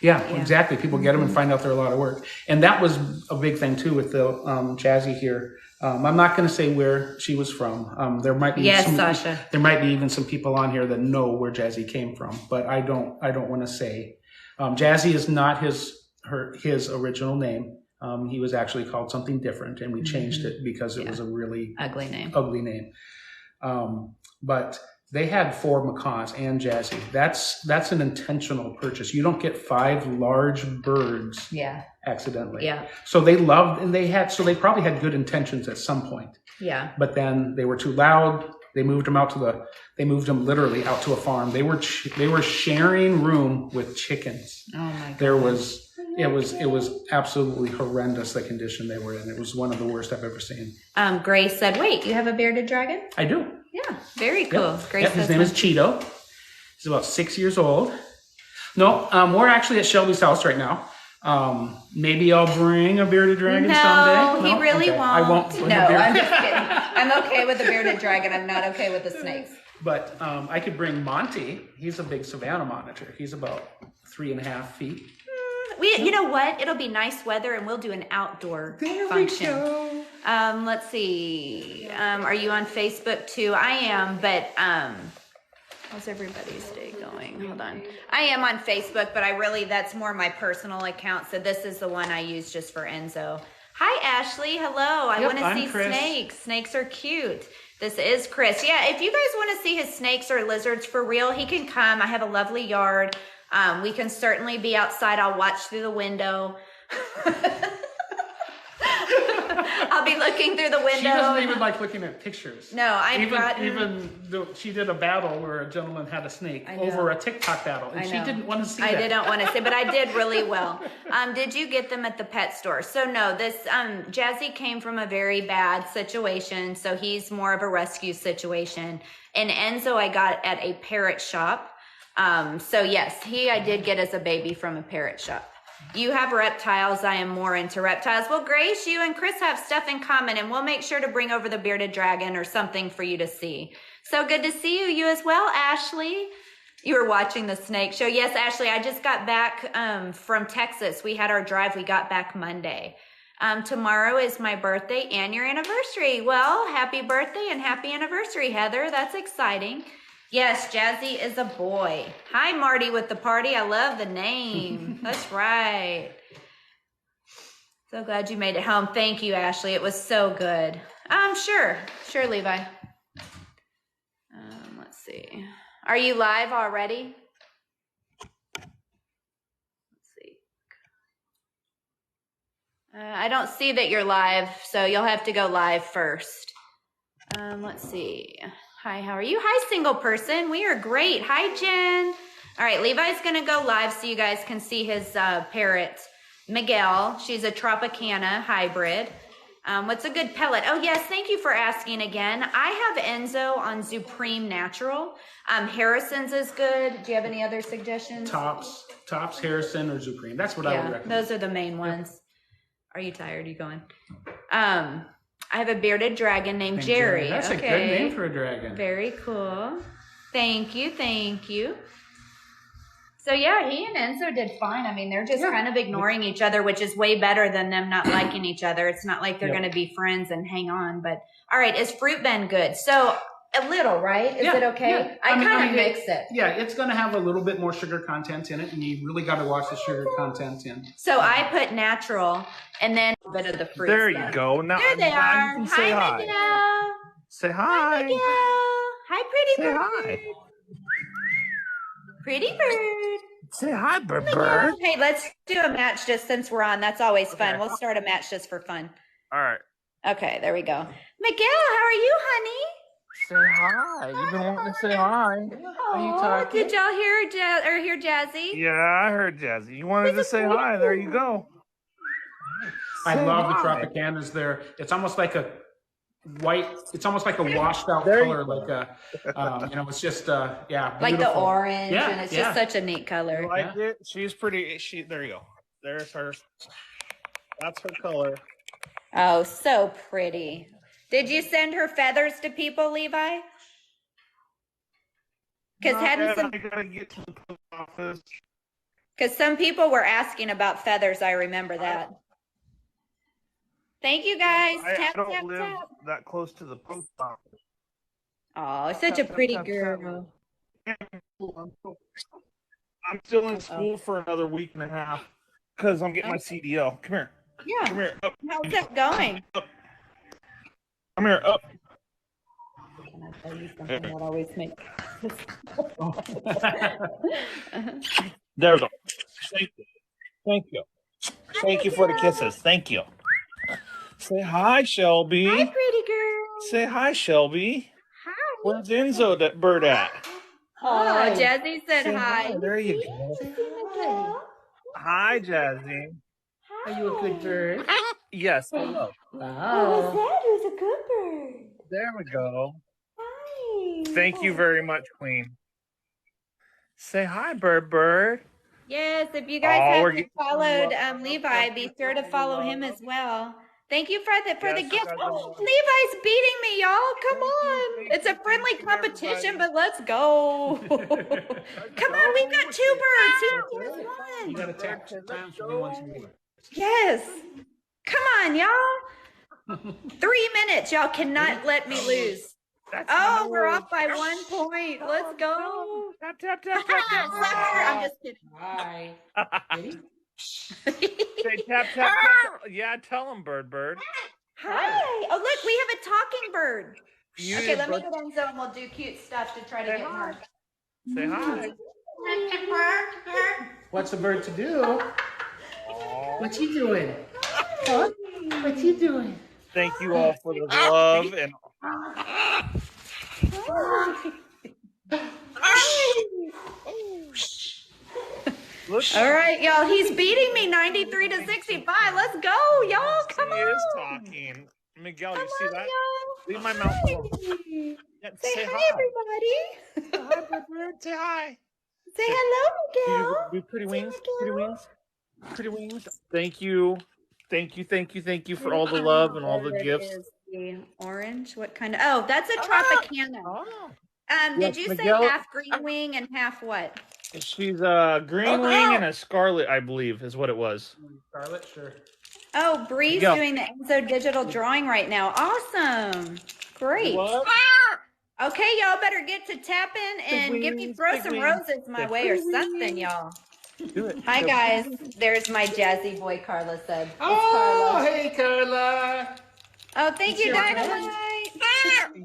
Yeah, exactly. People get them and find out they're a lot of work. And that was a big thing too with the Jazzy here. I'm not going to say where she was from. There might be Sasha. There might be even some people on here that know where Jazzy came from, but I don't want to say. Jazzy is not his original name. He was actually called something different, and we changed it because it was a really ugly name. But they had 4 macaws and Jazzy. That's an intentional purchase. You don't get 5 large birds accidentally. Yeah. So they loved, and they probably had good intentions at some point. Yeah. But then they were too loud. They moved them literally out to a farm. They were sharing room with chickens. Oh my God. It was absolutely horrendous, the condition they were in. It was one of the worst I've ever seen. Grace said, wait, you have a bearded dragon? I do. Yeah, very cool. Yep. Grace his name is Cheeto. He's about 6 years old. No, we're actually at Shelby's house right now. Maybe I'll bring a bearded dragon someday. No, he really won't. I won't. No, I'm just kidding. I'm okay with the bearded dragon. I'm not okay with the snakes. But I could bring Monty. He's a big savanna monitor. He's about 3.5 feet. You know what? It'll be nice weather, and we'll do an outdoor function. We go. Let's see. Are you on Facebook too? I am, but how's everybody's day going? Hold on. I am on Facebook, but that's more my personal account. So this is the one I use just for Enzo. Hi, Ashley. Hello. I want to see Chris. snakes. Snakes are cute. This is Chris. Yeah, if you guys want to see his snakes or lizards for real, he can come. I have a lovely yard. We can certainly be outside. I'll watch through the window. I'll be looking through the window. She doesn't even like looking at pictures. No, she did a battle where a gentleman had a snake over a TikTok battle, and she didn't want to see that. I didn't want to see, but I did really well. Did you get them at the pet store? So no, this Jazzy came from a very bad situation, so he's more of a rescue situation. And Enzo I got at a parrot shop. So yes, I did get as a baby from a parrot shop. You have reptiles. I am more into reptiles. Well, Grace, you and Chris have stuff in common, and we'll make sure to bring over the bearded dragon or something for you to see. So good to see you. You as well, Ashley. You were watching the snake show. Yes, Ashley, I just got back from Texas. We had our drive. We got back Monday. Tomorrow is my birthday and your anniversary. Well, happy birthday and happy anniversary, Heather. That's exciting. Yes, Jazzy is a boy. Hi, Marty with the party. I love the name. That's right. So glad you made it home. Thank you, Ashley. It was so good. Sure, Levi. Let's see. Are you live already? Let's see. I don't see that you're live, so you'll have to go live first. Let's see. Hi, how are you? Hi, single person. We are great. Hi, Jen. All right, Levi's going to go live so you guys can see his parrot, Miguel. She's a Tropicana hybrid. What's a good pellet? Oh, yes, thank you for asking again. I have Enzo on Supreme Natural. Harrison's is good. Do you have any other suggestions? Tops, Harrison, or Supreme. That's what I would recommend. Those are the main ones. Yep. Are you tired? Are you going? I have a bearded dragon named Jerry. That's a good name for a dragon. Very cool. Thank you. So yeah, he and Enzo did fine. I mean, they're just kind of ignoring each other, which is way better than them not liking each other. It's not like they're going to be friends and hang on. But all right, is fruit been good? So a little, right? Is it okay? Yeah. I kind of mix it. Yeah, it's going to have a little bit more sugar content in it, and you really got to watch the sugar content in. So I put natural and then a bit of the fruit. There you go. Now there they are. Say hi. Miguel. Say hi. Miguel. Hi, pretty say bird. Hi. Pretty bird. Say hi, bird. Hey, let's do a match just since we're on. That's always fun. We'll start a match just for fun. All right. Okay, there we go. Miguel, how are you, honey? Say hi. You've been wanting to say hi. Are you talking? Did y'all hear Jazzy? Yeah, I heard Jazzy. You wanted to say hi. There you go. I love the Tropicanas there. It's almost like a white, it's almost like a washed out color, like a, it's just, beautiful. Like the orange, and it's just such a neat color. You like it? She's pretty, there you go. There's her. That's her color. Oh, so pretty. Did you send her feathers to people, Levi? Because I gotta get to the post office. Because some people were asking about feathers. I remember that. Thank you, guys. I don't live that close to the post office. Oh, such a pretty girl. I'm still in school for another week and a half because I'm getting my CDL. Come here. Yeah. Come here. Up. How's that going? Up. Come here. Up. Can I tell you something that always makes There we go. Thank you. Thank you. Thank you for the kisses. Thank you. Say hi, Shelby. Hi, pretty girl. Say hi, Shelby. Hi. Where's Enzo, that bird at? Oh, Jazzy said hi. There you go. Hi, Jazzy. Are you a good bird? Yes, hello. Oh, that was a good bird. There we go. Hi. Thank you very much, Queen. Say hi, bird. Yes, if you guys haven't followed Levi, be sure to follow him as well. Thank you for the gift. Oh, Levi's beating me, y'all. Come on. It's a friendly competition, but let's go. Come on, we've got 2 birds. Who wants one? You got to tap 2 times when you want some more. Yes. Come on, y'all. 3 minutes. Y'all cannot let me lose. Oh, we're off by 1 point. Let's go. Tap, tap, tap, tap, tap. I'm just kidding. Hi. Say tap, tap, tap. Yeah, tell him, bird. Hi. Oh, look, we have a talking bird. You Okay, let me get Enzo and we'll do cute stuff to try to get more. Say hi. What's a bird to do? What's he doing? Huh? What's he doing? Thank you all for the love and look. All right, y'all. He's beating me 93 to 65. Let's go, y'all. Come He is on. talking. Miguel, Come you see on, that? y'all. Leave my mouth alone. Hi. Yeah, Say hi, everybody. Hi, Bird. Say hi. Say hello, Miguel. Do pretty Say wings. Pretty Miguel. wings. Pretty wings. Thank you. Thank you for all the love and all the Bird gifts. is the orange. What kind of? Oh, that's a Tropicana. Oh. Did Yes, you say Miguel. half green wing and half what? She's a green wing and a scarlet, I believe, is what it was. Scarlet, sure. Oh, Bree's Miguel. doing the Enzo digital drawing right now. Awesome. Great. What? Okay, y'all better get to tapping and throw some roses my way or something, y'all. Do it. Hi, guys. There's my jazzy boy, Carla said. It's Oh, Carla. hey, Carla. Oh, thank you, your Dynamite.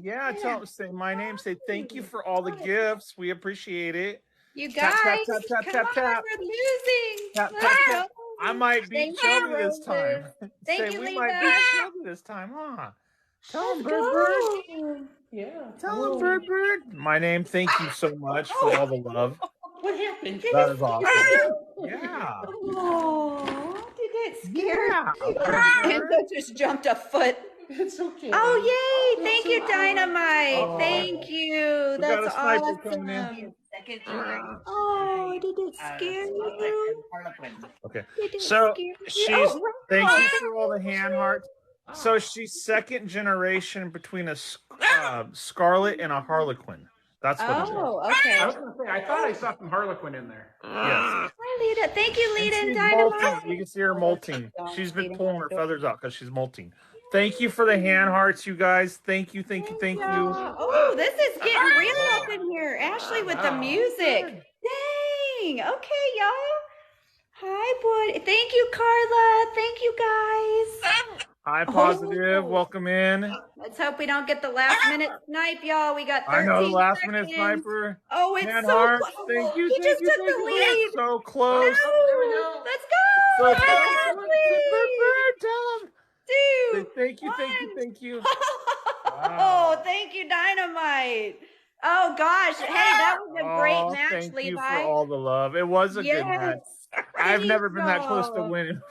Yeah, say my name. Say thank you for all the gifts. We appreciate it. You Tap, guys, tap, tap, come tap, on, tap. we're losing. Tap, Let's tap, go. tap. I might beat Thank Shelby you, this time. roses. Thank you, we Lita. might beat Shelby this time, huh? Tell him, Let's Bird. go. Yeah. Tell him, Bird. My name. Thank you so much for all the love. What happened? That is awesome. Yeah. Oh, did it scare Yeah. you? Enzo just jumped a foot. It's okay. Oh, yay. Thank you, Dynamite. Oh. Thank you. We got That's a sniper awesome. coming in. Oh, did it scare you? Okay. Did it So scare you? she's Oh, thank wow. you for all the hand hearts. So she's second generation between a scarlet and a harlequin. That's what it is. Oh, okay. I was going to say, I thought I saw some Harlequin in there. Yes. Hi, Lita. Thank you, Lita and She's Dynamite. molting. You can see her molting. She's been pulling her feathers out because she's molting. Thank you for the hand hearts, you guys. Thank you. Oh, this is getting real up in here. Ashley with the music. Dang. Okay, y'all. Hi, buddy. Thank you, Carla. Thank you, guys. Hi, Positive. Welcome in. Let's hope we don't get the last minute snipe, y'all. We got 13 I know the last seconds. minute sniper. Oh, it's Hand so hearts. close. Thank you. He just took the lead. So close. No. Let's go. So close. Ashley. Tell him. Two. Thank you. Oh, thank you, Dynamite. Oh gosh, hey, that was a great match, thank Levi. you for all the love. It was a good match. I've never been that close to winning.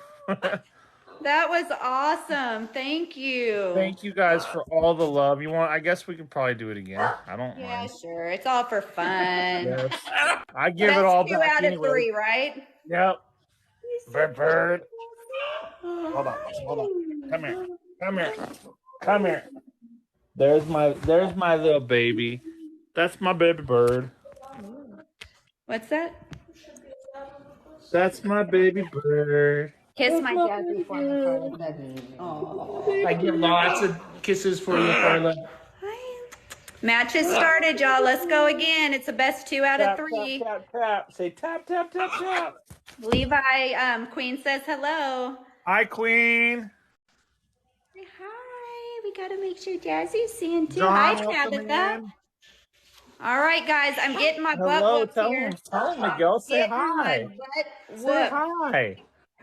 That was awesome. Thank you. Thank you guys for all the love. I guess we can probably do it again. I don't mind. Sure. It's all for fun. Yes. I give That's it all 2 back out anyway. of 3, right? Yep. Bird. Hold on. Come here. There's my little baby. That's my baby bird. What's that? That's my baby bird. Kiss my jazzy for me, Carla said. Oh. I give lots of kisses for you, Carla. Match has started, y'all. Let's go again. It's the best 2 out of 3. Tap. Say tap. Levi, Queen says hello. Hi, Queen. Say hi. We got to make sure Jazzy's seeing too. John, Hi, welcome Tabitha. in. All right, guys. I'm getting my butt Hello, whooped here. tell him, Miguel. Say hi. Say hi.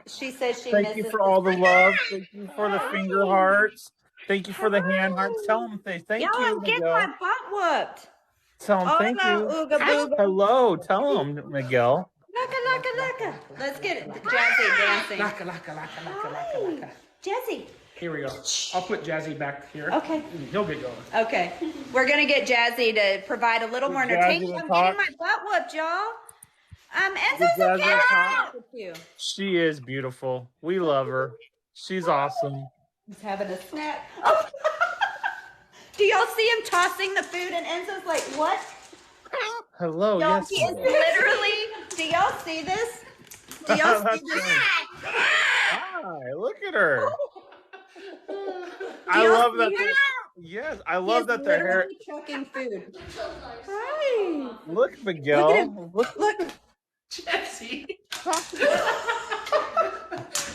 She says she Thank misses you for all the love. Thank you for the finger hearts. Thank you for the hand hearts. Tell him, thank Y'all, you, I'm getting Miguel. my butt whooped. Tell him, thank you. Ooga booga. Hello, tell him, Miguel. Laka. Let's get Jazzy dancing. Laka. Jazzy. Here we go. I'll put Jazzy back here. Okay. He'll get going. Okay. We're going to get Jazzy to provide a little more entertainment. I'm getting my butt whooped, y'all. Enzo's okay with you. She is beautiful. We love her. She's awesome. He's having a snack. Do y'all see him tossing the food and Enzo's like, what? Hello, Y'all, yes. he is literally, do y'all see this? Do y'all see this? Hi, look at her. I love that. Yes, I love that their hair. Chucking food. Hi. Look, Miguel. Look. Jazzy.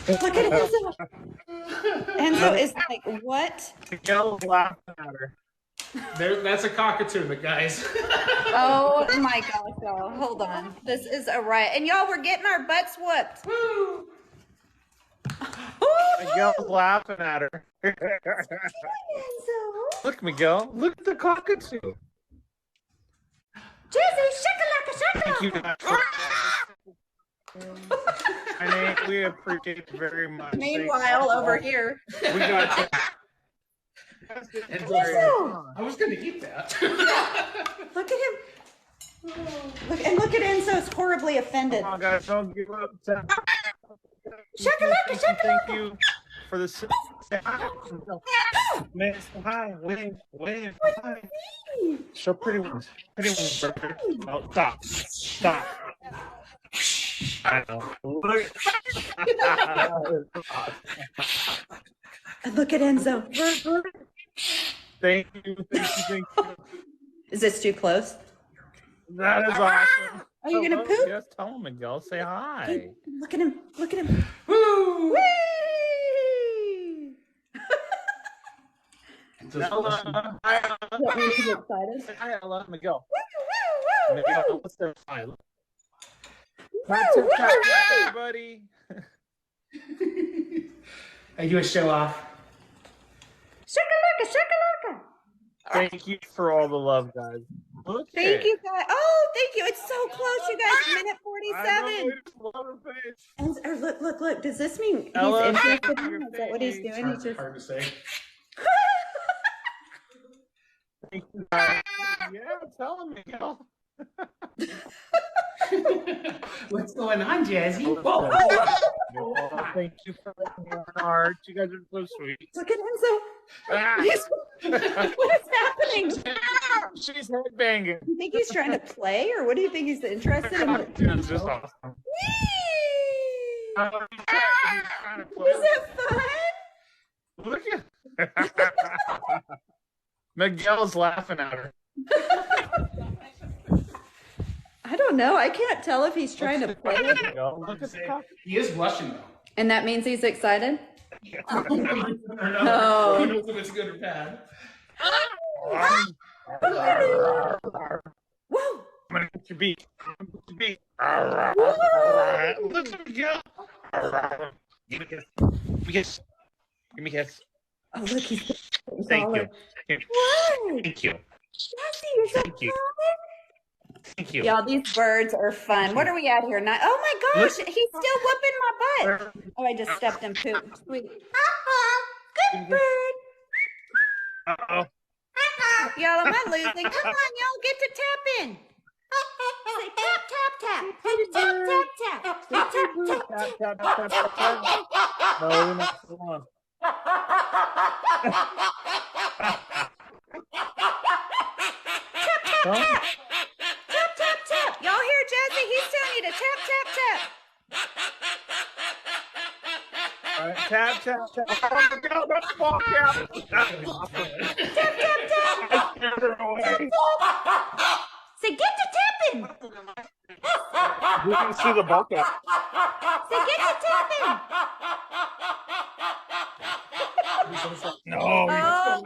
Look at Enzo. Enzo is like, what? Miguel's laughing at her. That's a cockatoo, guys. Oh my gosh, y'all. Hold on. This is a riot. And y'all, we're getting our butts whooped. Woo! Ooh, Miguel's laughing at her. Enzo. Look, Miguel. Look at the cockatoo. Jazzy, shakalaka, Thank you shakalaka. guys. We appreciate it very much. Meanwhile, over here. We got Enzo. I was going to eat that. Look at him. Look at Enzo's horribly offended. Come on, guys, don't give up. Shakalaka, Thank shakalaka. you for the say hi. Man, say hi. Wave, hi. Show pretty ones. Pretty ones, brother. No, stop. I know. Look at Enzo. Thank you. Is this too close? That is awesome. Are you gonna poop? Yes, tell him, Miguel. Say hi. Look at him. Woo! Whee! Ella, hi, Ella. He's excited. Say hi, Ella. Miguel. Woo, Miguel, woo, what's their hi? woo, Everybody. I do a show off. Shakalaka, shakalaka. Thank you for all the love, guys. Look Thank you, guys. Oh, thank you. It's so close, you guys. Minute 47. And look. Does this mean he's Ella, interested in your Is that what he's face. doing? He's just... Hard to say. Thank you, guys. Yeah, tell him, Miguel. What's going on, Jazzy? Whoa. Thank you for letting me on art. You guys are so sweet. Look at Enzo. Ah. What is happening? She's headbanging. Do you think he's trying to play, or what do you think he's interested in? It's just awesome. Whee! He's trying to play. Is it fun? Look at Miguel's laughing at her. I don't know. I can't tell if he's trying to play with it. Look at the cock. He is blushing though. And that means he's excited? No. Who knows if it's good or bad? Whoa! I'm gonna get your beak. Look at Miguel. Give me a kiss. Give me a kiss. Oh, look, he's Thank you. Whoa! Thank you. Jazzy, you're so Thank you. fun. Thank you. Y'all, these birds are fun. What are we at here? Oh my gosh, he's still whooping my butt. Oh, I just stepped in poop. Sweet. Good bird. Uh-oh. Y'all, am I losing? Come on, y'all, get to tapping. Say tap, tap, tap. Say tap, tap, tap. Say tap, tap, tap. No, you're not the one. Tap, tap, tap. Tap, tap, tap. Y'all hear Jazzy? He's telling you to tap, tap, tap. All right, tap. Oh, Miguel, don't walk out. Tap, tap, tap. I scared her away. Say get to tapping. You can see the bulk out. Say get to tapping. No. Oh, y'all.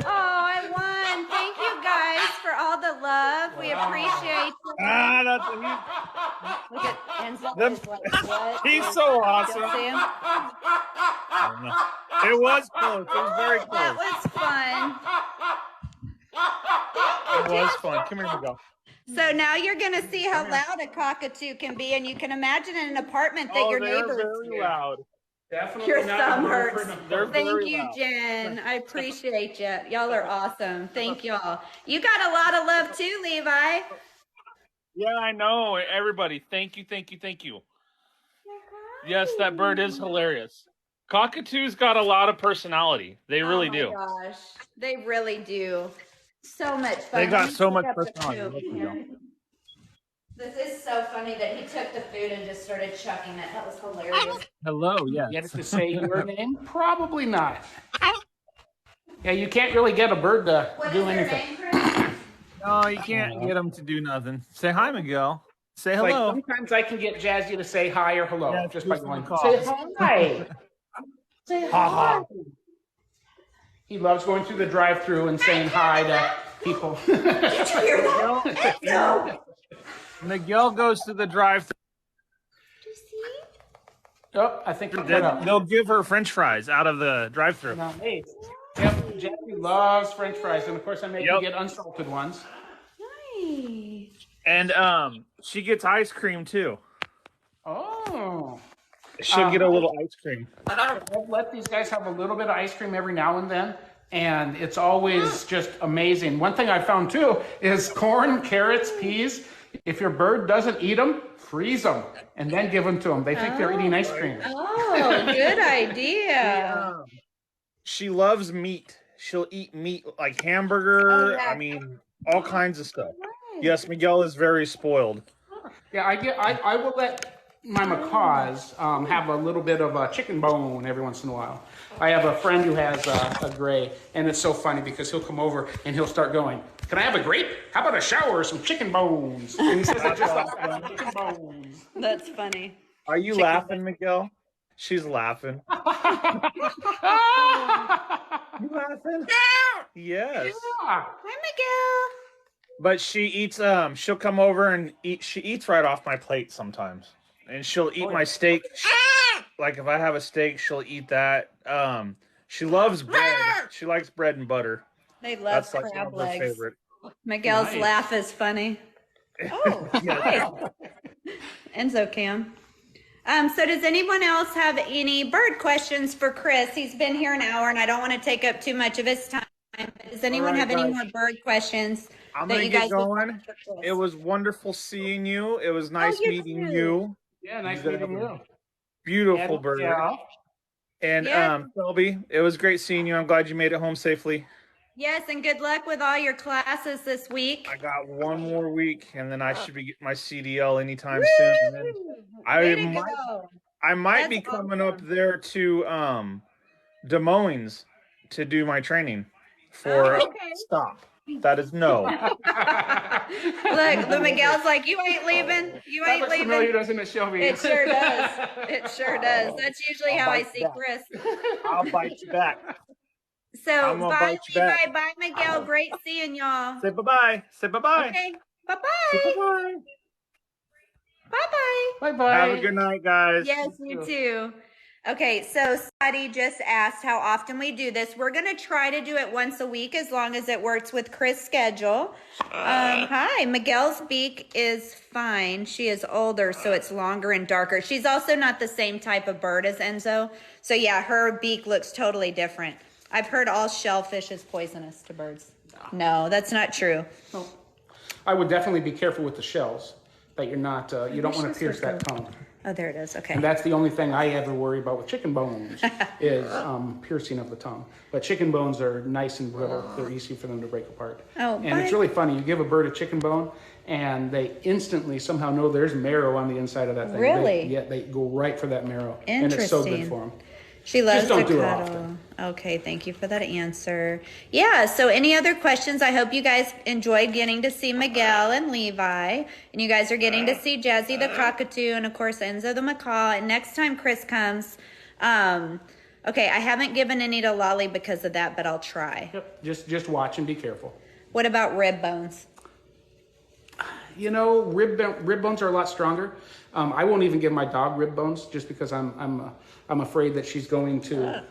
Oh, I won. Thank you guys for all the love. We appreciate you. Look at Enzo. Is like, what? He's so awesome. Don't see him? It was close. It was very close. That was fun. It was fun. Come here, Miguel. So now you're going to see how loud a cockatoo can be, and you can imagine in an apartment that your they're neighbors very loud. Definitely Your not thumb a bird hurts. for an They're apartment. Thank very you, loud. Jen. I appreciate you. Y'all are awesome. Thank y'all. You got a lot of love too, Levi. Yeah, I know. Everybody, thank you. Yes, that bird is hilarious. Cockatoos got a lot of personality. They really do. Oh my gosh. They really do. So much fun. They got Let me so pick much up the personality. poop Look at here. them. This is so funny that he took the food and just started chucking it. That was hilarious. Hello, yes. Get it to say your name? Probably not. Yeah, you can't really get a bird to What is do your anything. name, Chris? No, you can't get them to do nothing. Say hi, Miguel. Say Like hello. sometimes I can get Jazzy to say hi or hello Yeah, just by just going, Macaw. say hi. Say Ha hi. He loves going through the drive-through and saying hi to people. Did you hear that? No. Miguel goes to the drive-thru. Do you see? Oh, I think we cut up. They'll give her French fries out of the drive-thru. Nice. Yep, Jazzy loves French fries, and of course I make you Yep. get unsalted ones. Nice. And she gets ice cream too. Oh. She'll get a little ice cream. I've let these guys have a little bit of ice cream every now and then, and it's always just amazing. One thing I found too is corn, carrots, peas. If your bird doesn't eat them, freeze them and then give them to them. They think they're eating ice cream. Oh, good idea. She loves meat. She'll eat meat like hamburger. yeah. I mean, all kinds of stuff. Yes, Miguel is very spoiled. Yeah, I will let my macaws have a little bit of a chicken bone every once in a while. I have a friend who has a gray, and it's so funny because he'll come over and he'll start going, "Can I have a grape? How about a shower or some chicken bones?" And he says it just like that, chicken bones. That's funny. Are you laughing, Miguel? She's laughing. You laughing? Yes. Hi, Miguel. But she eats. She'll come over and eat. She eats right off my plate sometimes, and she'll eat my steak. Like if I have a steak, she'll eat that. She loves bread. She likes bread and butter. They love That's like one crab of her legs. favorite. Miguel's laugh is funny. Oh, nice. Enzo can. So does anyone else have any bird questions for Chris? He's been here an hour, and I don't want to take up too much of his time. Does anyone have any more bird questions? I'm gonna get going. It was wonderful seeing you. It was nice meeting you. Yeah, nice meeting you. Beautiful bird. Yeah. And Shelby, it was great seeing you. I'm glad you made it home safely. Yes, and good luck with all your classes this week. I got one more week, and then I should be getting my CDL anytime soon. And then I might be coming up there to Des Moines to do my training for stop. That is no. Look, the Miguel's like, you ain't leaving. You ain't leaving. Familiar, doesn't it, Shelby? It sure does. It sure does. That's usually how I see Chris. I'll bite you back. So bye, Levi. Bye, Miguel. Great seeing y'all. Say bye-bye. Say bye-bye. Okay. Bye-bye. Say bye-bye. Bye-bye. Bye-bye. Have a good night, guys. Yes, you too. Okay, so Scotty just asked how often we do this. We're going to try to do it once a week as long as it works with Chris' schedule. Hi, Miguel's beak is fine. She is older, so it's longer and darker. She's also not the same type of bird as Enzo. So yeah, her beak looks totally different. I've heard all shellfish is poisonous to birds. No, that's not true. No. I would definitely be careful with the shells, that you're not, you don't want to pierce that tongue. Oh, there it is. Okay. And that's the only thing I ever worry about with chicken bones is piercing of the tongue. But chicken bones are nice and brittle. They're easy for them to break apart. Oh, and it's really funny. You give a bird a chicken bone, and they instantly somehow know there's marrow on the inside of that thing. Really? They go right for that marrow. Interesting. And it's so good for them. She loves Just don't to do it cuddle. often. Okay, thank you for that answer. Yeah, so any other questions? I hope you guys enjoyed getting to see Miguel and Levi. And you guys are getting to see Jazzy the cockatoo and, of course, Enzo the macaw. And next time Chris comes, okay, I haven't given any to Lolly because of that, but I'll try. Yep. Just watch and be careful. What about rib bones? You know, rib bones are a lot stronger. I won't even give my dog rib bones just because I'm afraid that she's going to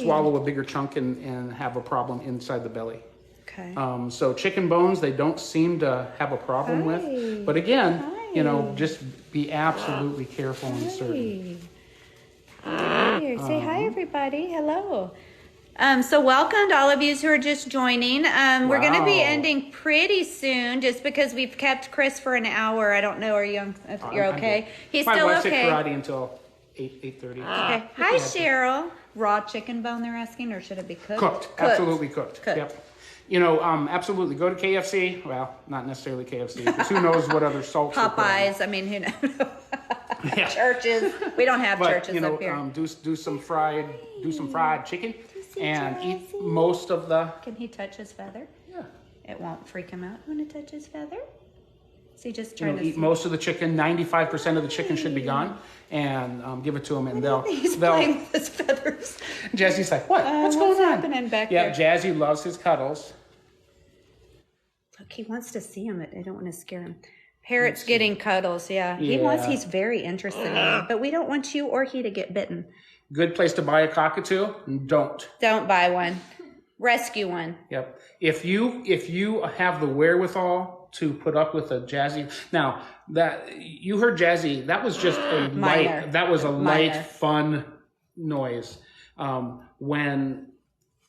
swallow a bigger chunk and have a problem inside the belly. Okay. So chicken bones, they don't seem to have a problem with. But again, you know, just be absolutely careful and certain. Here, say hi, everybody. Hello. So welcome to all of you who are just joining. We're going to be ending pretty soon just because we've kept Chris for an hour. I don't know, are you you're okay? He's my still wife's okay. at karate until 8:30. Okay. Hi, Cheryl. Raw chicken bone they're asking, or should it be cooked? Cooked. Absolutely cooked. Cooked. Yep. You know, absolutely. Go to KFC. Well, not necessarily KFC, because who knows what other salts. Popeyes. I mean, who knows? Churches. We don't have churches you know, up here. do some fried chicken and eat most of the. Can he touch his feather? Yeah. It won't freak him out. You want to touch his feather? Is he just You trying know, to eat most of the chicken. 95% of the chicken should be gone, and give it to him, and He's they'll. playing with his feathers. Jazzy's like, what? What's going on? happening back Yeah, there? Jazzy loves his cuddles. Look, he wants to see him. I don't want to scare him. Parrot's getting cuddles, yeah. Yeah. He's very interested in you, but we don't want you or he to get bitten. Good place to buy a cockatoo? Don't. Don't buy one. Rescue one. Yep. If you have the wherewithal to put up with a Jazzy, now that you heard Jazzy, that was just a light, fun noise.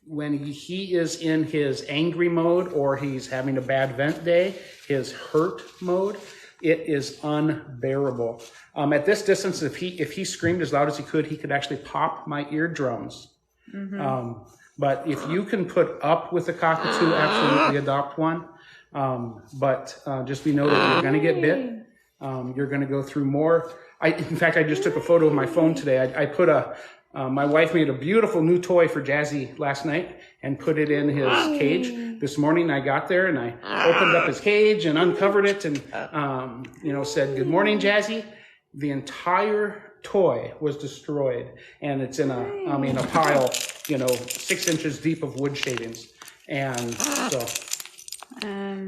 When he is in his angry mode or he's having a bad vent day, his hurt mode, it is unbearable. At this distance, if he screamed as loud as he could actually pop my eardrums. Mm-hmm. But if you can put up with a cockatoo, absolutely adopt one. But just be noted, you're going to get bit. You're going to go through more. In fact, I just took a photo of my phone today. I put my wife made a beautiful new toy for Jazzy last night and put it in his cage. This morning I got there and I opened up his cage and uncovered it and, said, "Good morning, Jazzy." The entire toy was destroyed and it's in a pile, 6 inches deep of wood shavings. And so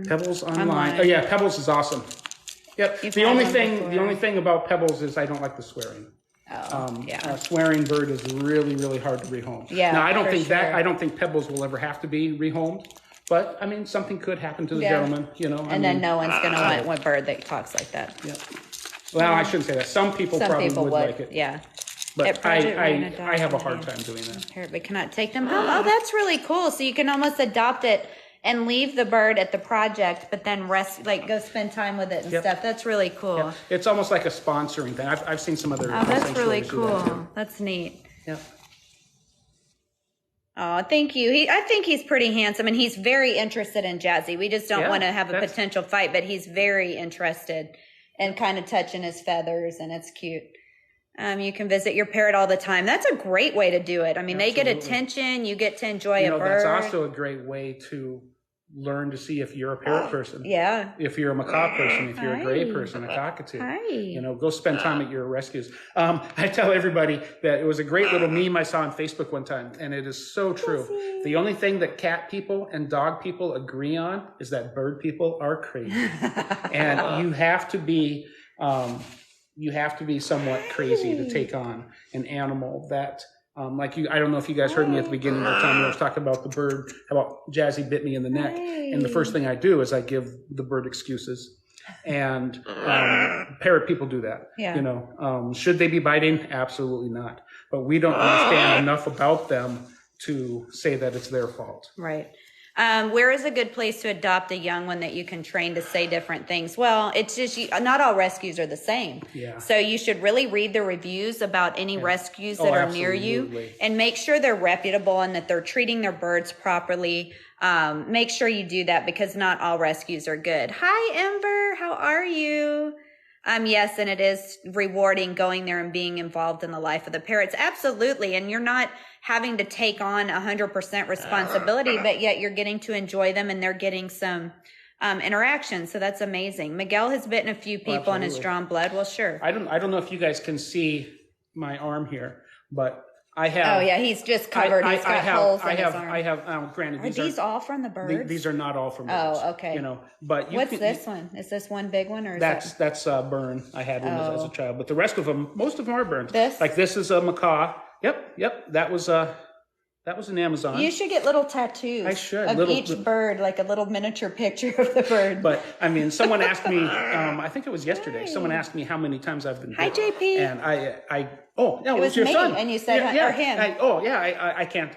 Pebbles online. Oh yeah, Pebbles is awesome. Yep. The only thing about Pebbles is I don't like the swearing. A swearing bird is really, really hard to rehome. Yeah. Now I don't think Pebbles will ever have to be rehomed, but I mean something could happen to the gentleman, then no one's gonna want one bird that talks like that. Yeah. Well, I shouldn't say that. Some people probably would like it. Yeah. But I have a hard time doing that. Apparently cannot take them home. Oh, that's really cool. So you can almost adopt it and leave the bird at the project, but then go spend time with it and stuff. That's really cool. Yep. It's almost like a sponsoring thing. I've seen some other. Oh, that's really cool. That's neat. Yep. Oh, thank you. I think he's pretty handsome, and he's very interested in Jazzy. We just don't want to have a potential fight, but he's very interested and kind of touching his feathers, and it's cute. You can visit your parrot all the time. That's a great way to do it. I mean, Absolutely. They get attention. You get to enjoy a bird. That's also a great way to learn to see if you're a parrot person. Yeah. If you're a macaw person, if you're a gray person, a cockatoo. Go spend time at your rescues. I tell everybody that it was a great little meme I saw on Facebook one time, and it is so true. The only thing that cat people and dog people agree on is that bird people are crazy. And you have to be somewhat crazy to take on an animal that I don't know if you guys heard me at the beginning of the time when I was talking about the bird, about Jazzy bit me in the neck. And the first thing I do is I give the bird excuses. And parrot people do that. Yeah. Should they be biting? Absolutely not. But we don't understand enough about them to say that it's their fault. Right. Where is a good place to adopt a young one that you can train to say different things? Well, it's just not all rescues are the same. Yeah. So you should really read the reviews about any rescues that are near you and make sure they're reputable and that they're treating their birds properly. Make sure you do that because not all rescues are good. Hi, Ember. How are you? Yes, and it is rewarding going there and being involved in the life of the parrots. Absolutely. And you're not having to take on 100% responsibility, but yet you're getting to enjoy them and they're getting some interaction. So that's amazing. Miguel has bitten a few people and has drawn blood. Well, sure. I don't know if you guys can see my arm here, but I have. Oh yeah, he's just covered. He's got holes in his arm. I have. Granted, are these all from the birds? These are not all from birds. Oh, okay. But what's this one? Is this one big one or? That's a burn. I had one as a child, but the rest of them, most of them are burns. This is a macaw. Yep. That was an Amazon. You should get little tattoos. I should. Of each bird, like a little miniature picture of the bird. But I mean, someone asked me. I think it was yesterday. Someone asked me how many times I've been bit. Hi, JP. And it was your me, son. And you said or him. I can't.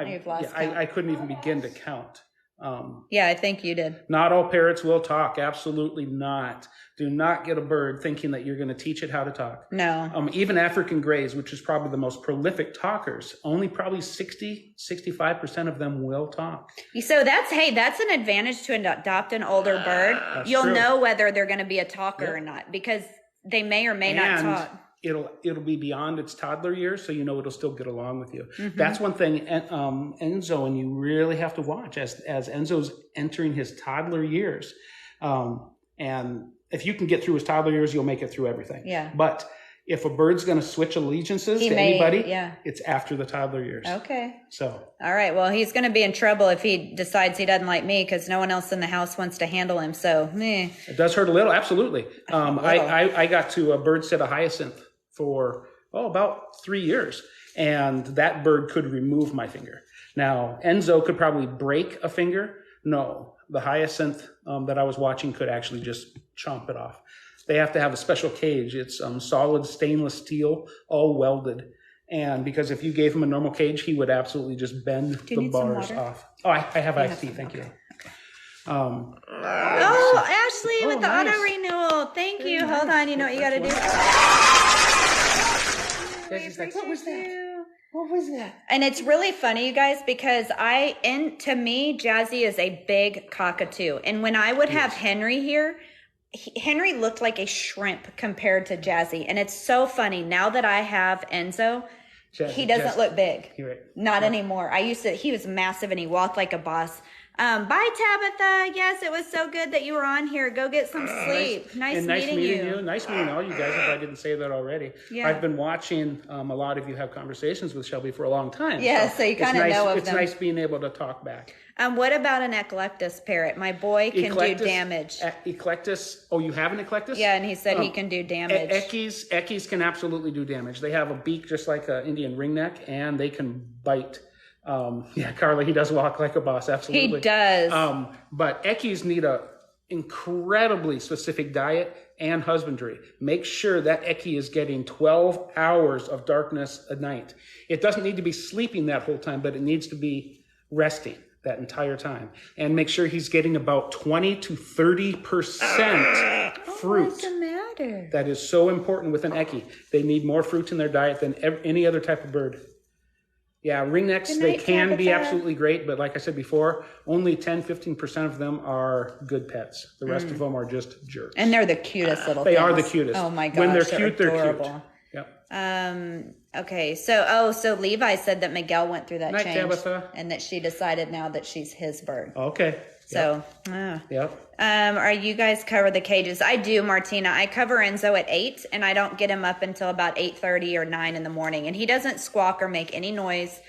You've lost count. I couldn't even begin to count. I think you did. Not all parrots will talk. Absolutely not. Do not get a bird thinking that you're going to teach it how to talk. No. Even African grays, which is probably the most prolific talkers, only probably 65% of them will talk. So that's an advantage to adopt an older bird. You'll know whether they're going to be a talker or not because they may or may not talk. It'll be beyond its toddler years, so it'll still get along with you. Mm-hmm. That's one thing, Enzo, and you really have to watch as Enzo's entering his toddler years. And if you can get through his toddler years, you'll make it through everything. Yeah. But if a bird's going to switch allegiances to anybody, it's after the toddler years. Okay. So. All right. Well, he's going to be in trouble if he decides he doesn't like me because no one else in the house wants to handle him. So, It does hurt a little. Absolutely. I got to bird sit a hyacinth for, about 3 years. And that bird could remove my finger. Now, Enzo could probably break a finger. No, the hyacinth that I was watching could actually just chomp it off. They have to have a special cage. It's solid stainless steel, all welded. And because if you gave him a normal cage, he would absolutely just bend the bars off. Oh, I have iced tea. Thank you. Okay. Ashley with the auto renewal. Thank you. Hold on. You know what you got to do? Jazzy's like, what was that? What was that? And it's really funny, you guys, because to me, Jazzy is a big cockatoo. And when I would have Henry here, Henry looked like a shrimp compared to Jazzy. And it's so funny. Now that I have Enzo, he doesn't look big. Not anymore. He was massive and he walked like a boss. Bye, Tabitha. Yes, it was so good that you were on here. Go get some sleep. Nice meeting you. Nice meeting all you guys, if I didn't say that already. Yeah. I've been watching a lot of you have conversations with Shelby for a long time. Yeah, so you kind of know of them. It's nice being able to talk back. What about an eclectus parrot? My boy can do damage. Eclectus. Oh, you have an eclectus? Yeah, and he said he can do damage. Eckies can absolutely do damage. They have a beak just like an Indian ringneck, and they can bite. Carla, he does walk like a boss. Absolutely. He does. But Eckies need a incredibly specific diet and husbandry. Make sure that Eckie is getting 12 hours of darkness a night. It doesn't need to be sleeping that whole time, but it needs to be resting that entire time. And make sure he's getting about 20 to 30% fruit. What's the matter? That is so important with an Eckie. They need more fruit in their diet than any other type of bird. Yeah, ringnecks, they can be absolutely great, but like I said before, only 10-15% of them are good pets. The rest of them are just jerks. And they're the cutest little things. They are the cutest. Oh my gosh, when they're cute, adorable. They're cute. Yep. Okay, so Levi said that Miguel went through that Night, change, Tabitha. and that she decided now that she's his bird. Okay. So, are you guys cover the cages? I do, Martina. I cover Enzo at 8, and I don't get him up until about 8:30 or 9 in the morning, and he doesn't squawk or make any noise.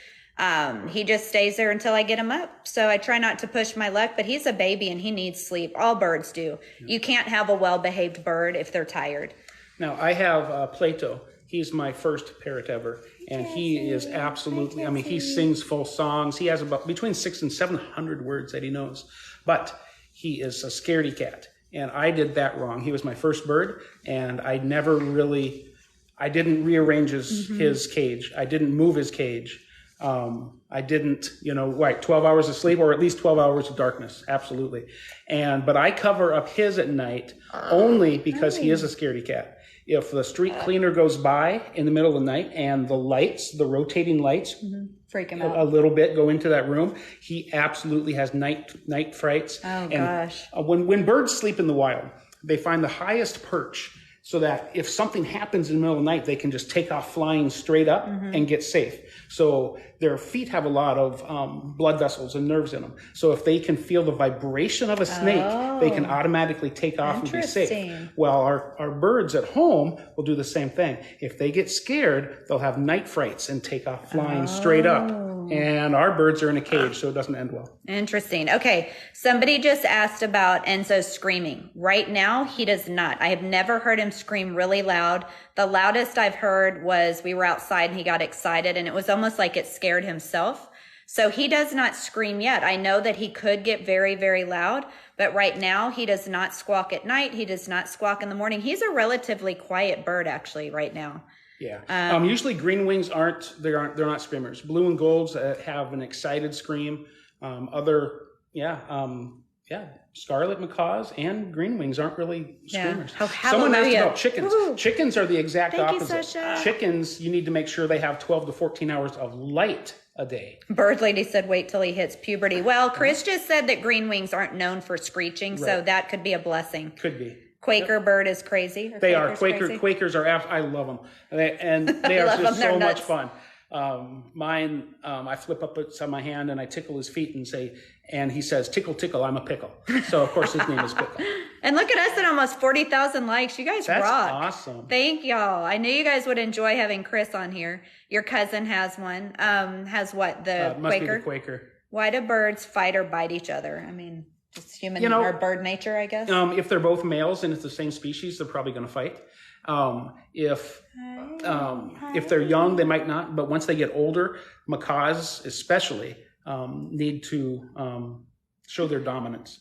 He just stays there until I get him up. So I try not to push my luck, but he's a baby and he needs sleep. All birds do. You can't have a well-behaved bird if they're tired. Now, I have Plato. He's my first parrot ever. And he is absolutely, he sings full songs. He has about between 600 and 700 words that he knows. But he is a scaredy cat. And I did that wrong. He was my first bird. And I didn't rearrange his cage. I didn't move his cage. I didn't, 12 hours of sleep or at least 12 hours of darkness. Absolutely. But I cover up his at night only because he is a scaredy cat. If the street cleaner goes by in the middle of the night and the rotating lights, freak him out a little bit, go into that room, he absolutely has night frights. Oh, gosh. When birds sleep in the wild, they find the highest perch so that if something happens in the middle of the night, they can just take off flying straight up and get safe. So their feet have a lot of blood vessels and nerves in them. So if they can feel the vibration of a snake, they can automatically take off and be safe. Well, our birds at home will do the same thing. If they get scared, they'll have night frights and take off flying straight up. And our birds are in a cage, so it doesn't end well. Interesting. Okay. Somebody just asked about Enzo screaming. Right now, he does not. I have never heard him scream really loud. The loudest I've heard was we were outside and he got excited and it was almost like it scared himself. So he does not scream yet. I know that he could get very, very loud, but right now he does not squawk at night. He does not squawk in the morning. He's a relatively quiet bird actually right now. Yeah. Usually green wings they're not screamers. Blue and golds have an excited scream. Scarlet macaws and green wings aren't really screamers. Oh, someone asked about chickens. Woo. Chickens are the exact Thank opposite. You, Sasha. Chickens, you need to make sure they have 12 to 14 hours of light a day. Bird Lady said wait till he hits puberty. Well, Chris just said that green wings aren't known for screeching, so that could be a blessing. Could be. Quaker bird is crazy. They are. Quakers are, I love them. And they are just so much fun. Mine, I flip up on my hand and I tickle his feet and he says, tickle, tickle, I'm a pickle. So of course his name is Pickle. And look at us at almost 40,000 likes. You guys That's rock. awesome. Thank y'all. I knew you guys would enjoy having Chris on here. Your cousin has one. Has what? The Must be Quaker? the Quaker. Why do birds fight or bite each other? I mean, just human or bird nature, I guess. If they're both males and it's the same species, they're probably going to fight. If they're young, they might not. But once they get older, macaws especially need to show their dominance.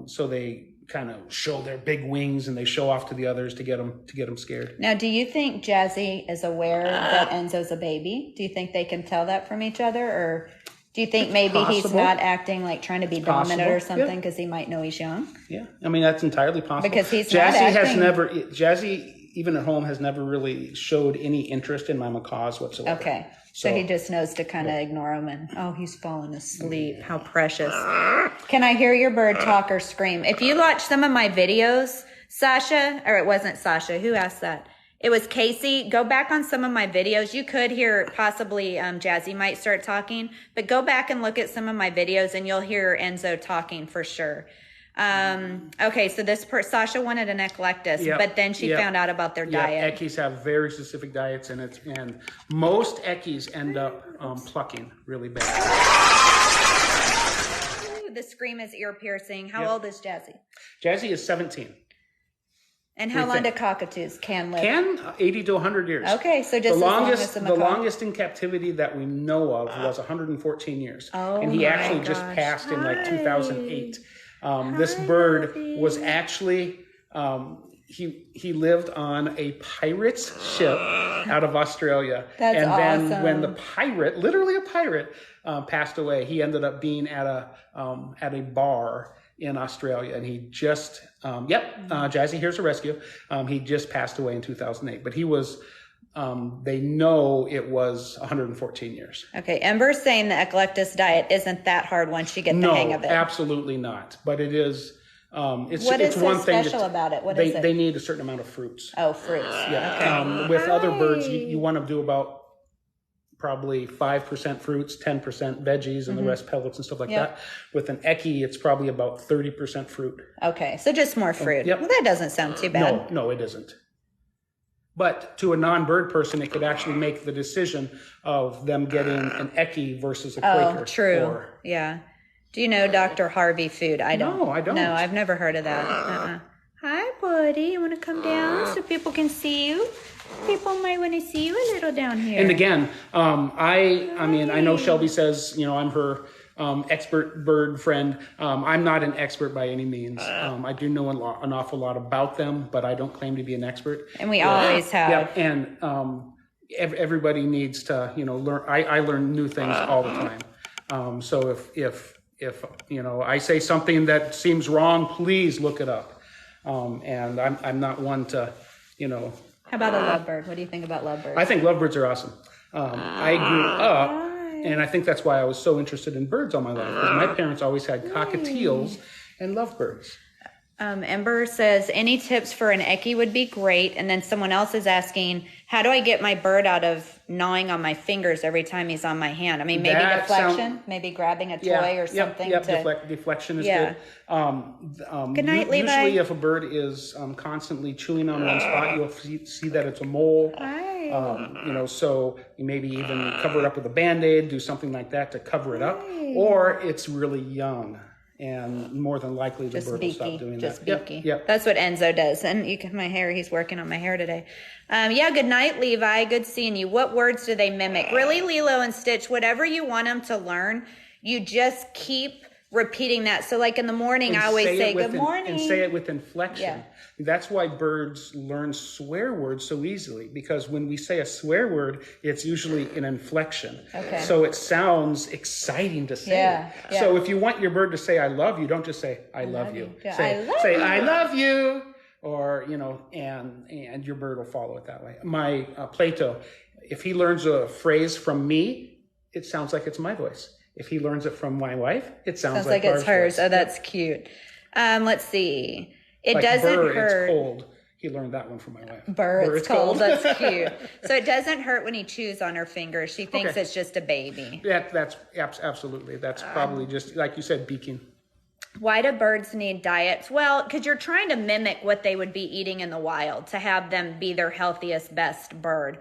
So they kind of show their big wings and they show off to the others to get them scared. Now, do you think Jazzy is aware that Enzo's a baby? Do you think they can tell that from each other, or do you think maybe he's not acting like trying to be dominant or something because he might know he's young? Yeah, I mean that's entirely possible. Because he's Jazzy even at home has never really showed any interest in my macaws whatsoever. Okay. So he just knows to kind of ignore him and, he's falling asleep. How precious. Can I hear your bird talk or scream? If you watch some of my videos, Sasha, or it wasn't Sasha, who asked that? It was Casey. Go back on some of my videos. You could hear possibly Jazzy might start talking, but go back and look at some of my videos and you'll hear Enzo talking for sure. Okay, so Sasha wanted an eclectus, but then she found out about their diet. Eckies have very specific diets, and most eckies end up plucking really bad. Ooh, the scream is ear piercing. How old is Jazzy? Jazzy is 17. And how long do cockatoos live? 80 to 100 years. Okay, so just the longest in captivity that we know of was 114 years. And he actually just passed in like 2008. This bird was actually, he lived on a pirate's ship out of Australia. That's awesome. Then when the pirate, literally a pirate, passed away, he ended up being at a bar in Australia, and he just, Jazzy, here's a rescue. He just passed away in 2008, but he was, they know it was 114 years. Okay, Ember's saying the eclectus diet isn't that hard once you get the hang of it. No, absolutely not. But it is. What is so special about it? What is it? They need a certain amount of fruits. Oh, fruits. Yeah. Okay. With other birds, you want to do about probably 5% fruits, 10% veggies, and the rest pellets and stuff like that. With an eckie, it's probably about 30% fruit. Okay, so just more fruit. Well, that doesn't sound too bad. No, it isn't. But to a non-bird person, it could actually make the decision of them getting an eckie versus a Quaker. Oh, true. Yeah. Do you know Dr. Harvey Food? I don't. No, I don't. No, I've never heard of that. Hi, buddy. You want to come down so people can see you? People might want to see you a little down here. And again, I know Shelby says, I'm her expert bird friend. I'm not an expert by any means. I do know an awful lot about them, but I don't claim to be an expert. And we always have. Yeah, and everybody needs to, learn. I learn new things all the time. So if I say something that seems wrong, please look it up. And I'm not one to, How about a lovebird? What do you think about lovebirds? I think lovebirds are awesome. I grew up, and I think that's why I was so interested in birds all my life, because my parents always had cockatiels and lovebirds. Ember says, any tips for an eckie would be great. And then someone else is asking, how do I get my bird out of gnawing on my fingers every time he's on my hand? I mean, maybe deflection, maybe grabbing a toy or something. Deflection is good. Good night, Levi. Usually if a bird is constantly chewing on one spot, you'll see that it's a mole. So you maybe even cover it up with a Band-Aid, do something like that to cover it up. Or it's really young. And more than likely, the bird will stop doing that. Just beaky. Yep. That's what Enzo does. And my hair, he's working on my hair today. Good night, Levi. Good seeing you. What words do they mimic? Really, Lilo and Stitch, whatever you want them to learn, you just keep repeating that. So like in the morning, I always say good morning. And say it with inflection. Yeah. That's why birds learn swear words so easily, because when we say a swear word, it's usually an inflection. Okay. So it sounds exciting to say. Yeah. So if you want your bird to say I love you, don't just say I love you. Yeah. Say I love you, or and your bird will follow it that way. My Plato, if he learns a phrase from me, it sounds like it's my voice. If he learns it from my wife, it sounds like it's hers. Oh, that's cute. Let's see. It like doesn't hurt. It's cold. He learned that one from my wife. Burr, it's cold. That's cute. So it doesn't hurt when he chews on her fingers. She thinks it's just a baby. Yeah, that's absolutely. That's probably just like you said, beaking. Why do birds need diets? Well, because you're trying to mimic what they would be eating in the wild to have them be their healthiest, best bird.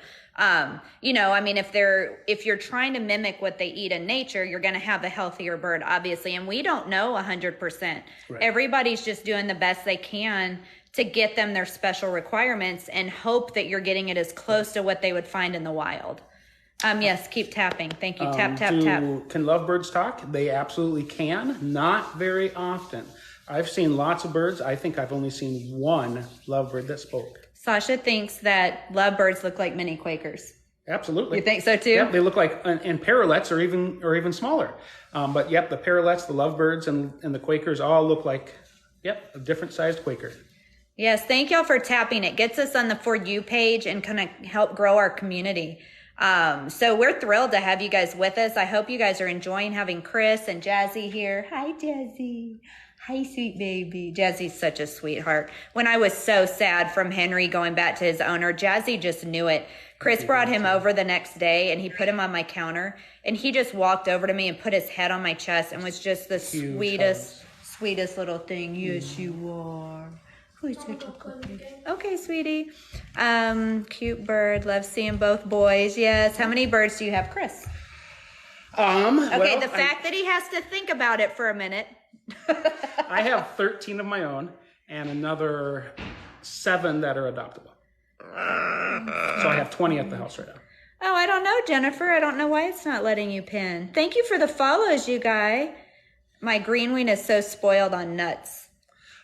You know, I mean, if you're trying to mimic what they eat in nature, you're going to have a healthier bird, obviously. And we don't know 100%. Right. Everybody's just doing the best they can to get them their special requirements and hope that you're getting it as close to what they would find in the wild. Yes, keep tapping. Thank you. Tap, tap. Can lovebirds talk? They absolutely can. Not very often. I've seen lots of birds. I think I've only seen one lovebird that spoke. Sasha thinks that lovebirds look like mini Quakers. Absolutely. You think so too? Yep, they look like, and parrotlets are even smaller. But yep, the parrotlets, the lovebirds, and the Quakers all look like, yep, a different sized Quaker. Yes, thank y'all for tapping. It gets us on the For You page and kind of help grow our community. So we're thrilled to have you guys with us. I hope you guys are enjoying having Chris and Jazzy here. Hi, Jazzy. Hi, sweet baby. Jazzy's such a sweetheart. When I was so sad from Henry going back to his owner, Jazzy just knew it. Chris brought him over the next day and he put him on my counter and he just walked over to me and put his head on my chest and was just the sweetest little thing. Yes, you are. Who's such a cookie? Okay, sweetie. Cute bird. Love seeing both boys. Yes. How many birds do you have, Chris? Okay, the fact that he has to think about it for a minute. I have 13 of my own and another 7 that are adoptable. So I have 20 at the house right now. Oh, I don't know, Jennifer. I don't know why it's not letting you pin. Thank you for the follows, you guys. My green wing is so spoiled on nuts.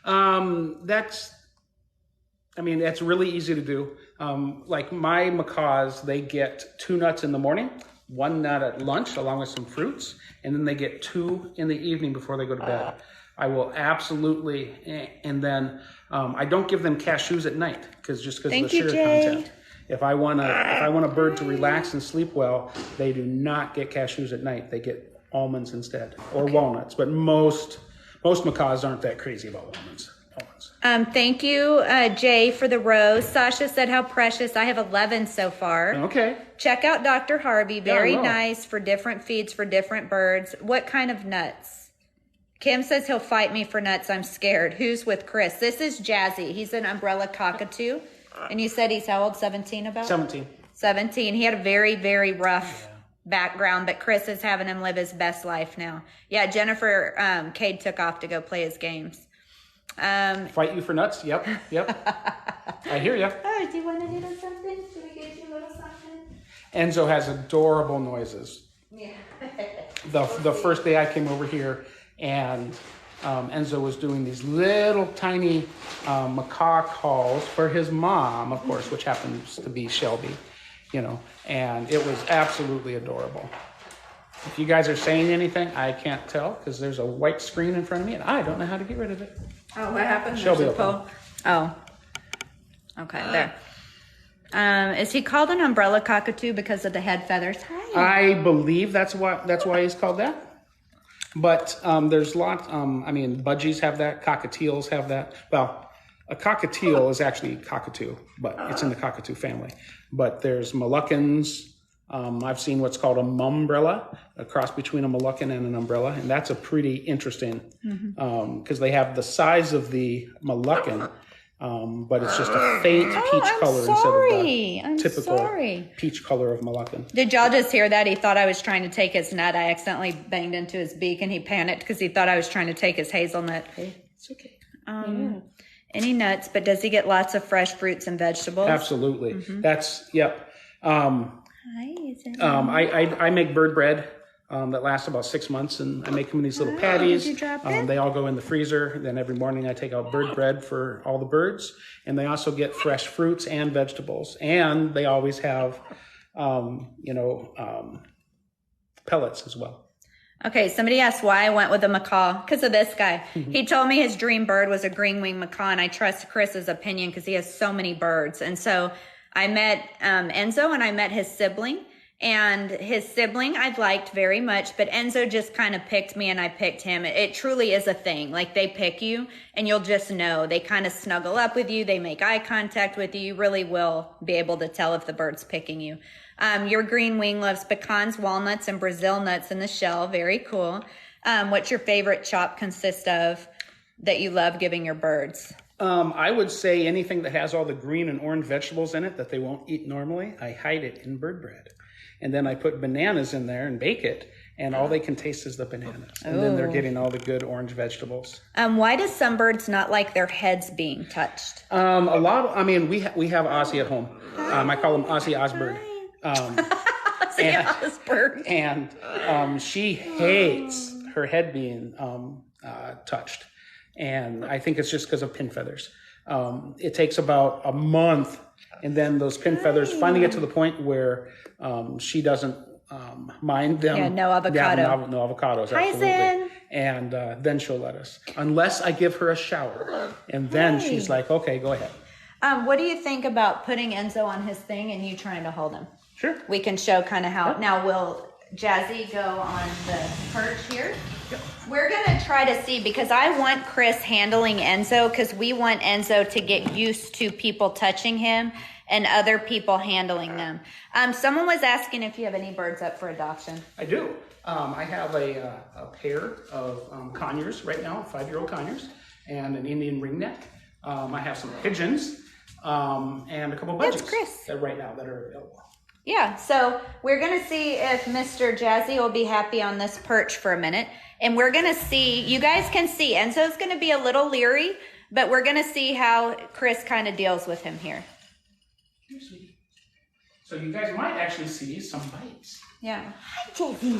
That's really easy to do. Like my macaws, they get 2 nuts in the morning, 1 nut at lunch along with some fruits, and then they get 2 in the evening before they go to bed. I will absolutely, and then I don't give them cashews at night because of the sugar content. If I want a bird to relax and sleep well, they do not get cashews at night. They get almonds instead or walnuts. But most macaws aren't that crazy about almonds. Thank you, Jay, for the rose. Sasha said how precious. I have 11 so far. Okay. Check out Dr. Harvey. Very nice for different feeds for different birds. What kind of nuts? Kim says he'll fight me for nuts. I'm scared. Who's with Chris? This is Jazzy. He's an umbrella cockatoo. And you said he's how old? 17 about? 17. 17. He had a very, very rough background, but Chris is having him live his best life now. Yeah, Jennifer Cade took off to go play his games. Fight you for nuts? Yep. I hear you. Oh, do you want a little something? Should we get you a little something? Enzo has adorable noises. Yeah. The first day I came over here and Enzo was doing these little tiny macaw calls for his mom, of course, which happens to be Shelby, and it was absolutely adorable. If you guys are saying anything, I can't tell because there's a white screen in front of me and I don't know how to get rid of it. Oh, what happened? Shelby. Oh. Okay, there. Is he called an umbrella cockatoo because of the head feathers? Hi. I believe that's why he's called that. But there's lots. Budgies have that. Cockatiels have that. Well, a cockatiel is actually cockatoo, but it's in the cockatoo family. But there's Moluccans. I've seen what's called a mumbrella, a cross between a Moluccan and an umbrella, and that's a pretty interesting because they have the size of the Moluccan, but it's just a faint peach color instead of the typical peach color of Moluccan. Did y'all just hear that? He thought I was trying to take his nut. I accidentally banged into his beak, and he panicked because he thought I was trying to take his hazelnut. It's okay. Any nuts, but does he get lots of fresh fruits and vegetables? Absolutely. That's, yep. Hi, I make bird bread that lasts about 6 months, and I make them in these little patties. Did you drop it? They all go in the freezer. Then every morning I take out bird bread for all the birds, and they also get fresh fruits and vegetables. And they always have, pellets as well. Okay, somebody asked why I went with a macaw. Because of this guy. He told me his dream bird was a green-winged macaw, and I trust Chris's opinion because he has so many birds. And so I met Enzo and I met his sibling, and his sibling I've liked very much, but Enzo just kind of picked me and I picked him. It truly is a thing. Like, they pick you and you'll just know. They kind of snuggle up with you. They make eye contact with you. You really will be able to tell if the bird's picking you. Your green wing loves pecans, walnuts, and Brazil nuts in the shell. Very cool. What's your favorite chop consist of that you love giving your birds? I would say anything that has all the green and orange vegetables in it that they won't eat normally, I hide it in bird bread. And then I put bananas in there and bake it, and all they can taste is the bananas. And then they're getting all the good orange vegetables. Why do some birds not like their heads being touched? We have Ozzy at home. I call him Ozzy Osbourne. And she hates her head being touched. And I think it's just because of pin feathers. It takes about a month, and then those pin feathers finally get to the point where she doesn't mind them. Yeah, no avocado. Yeah, no avocados, absolutely. Zen. And then she'll let us. Unless I give her a shower. And then she's like, okay, go ahead. What do you think about putting Enzo on his thing and you trying to hold him? Sure. We can show kind of how. Yep. Now, will Jazzy go on the perch here? Yep. We're going to try to see, because I want Chris handling Enzo, because we want Enzo to get used to people touching him and other people handling them. Someone was asking if you have any birds up for adoption. I do. I have a pair of conures right now, 5-year-old conures, and an Indian ringneck. I have some pigeons and a couple budgies. That's Chris. Right now that are available. Yeah, so we're going to see if Mr. Jazzy will be happy on this perch for a minute. And we're going to see, you guys can see, Enzo's going to be a little leery, but we're going to see how Chris kind of deals with him here. Here, sweetie. So you guys might actually see some bites. Yeah. Hi, Jazzy.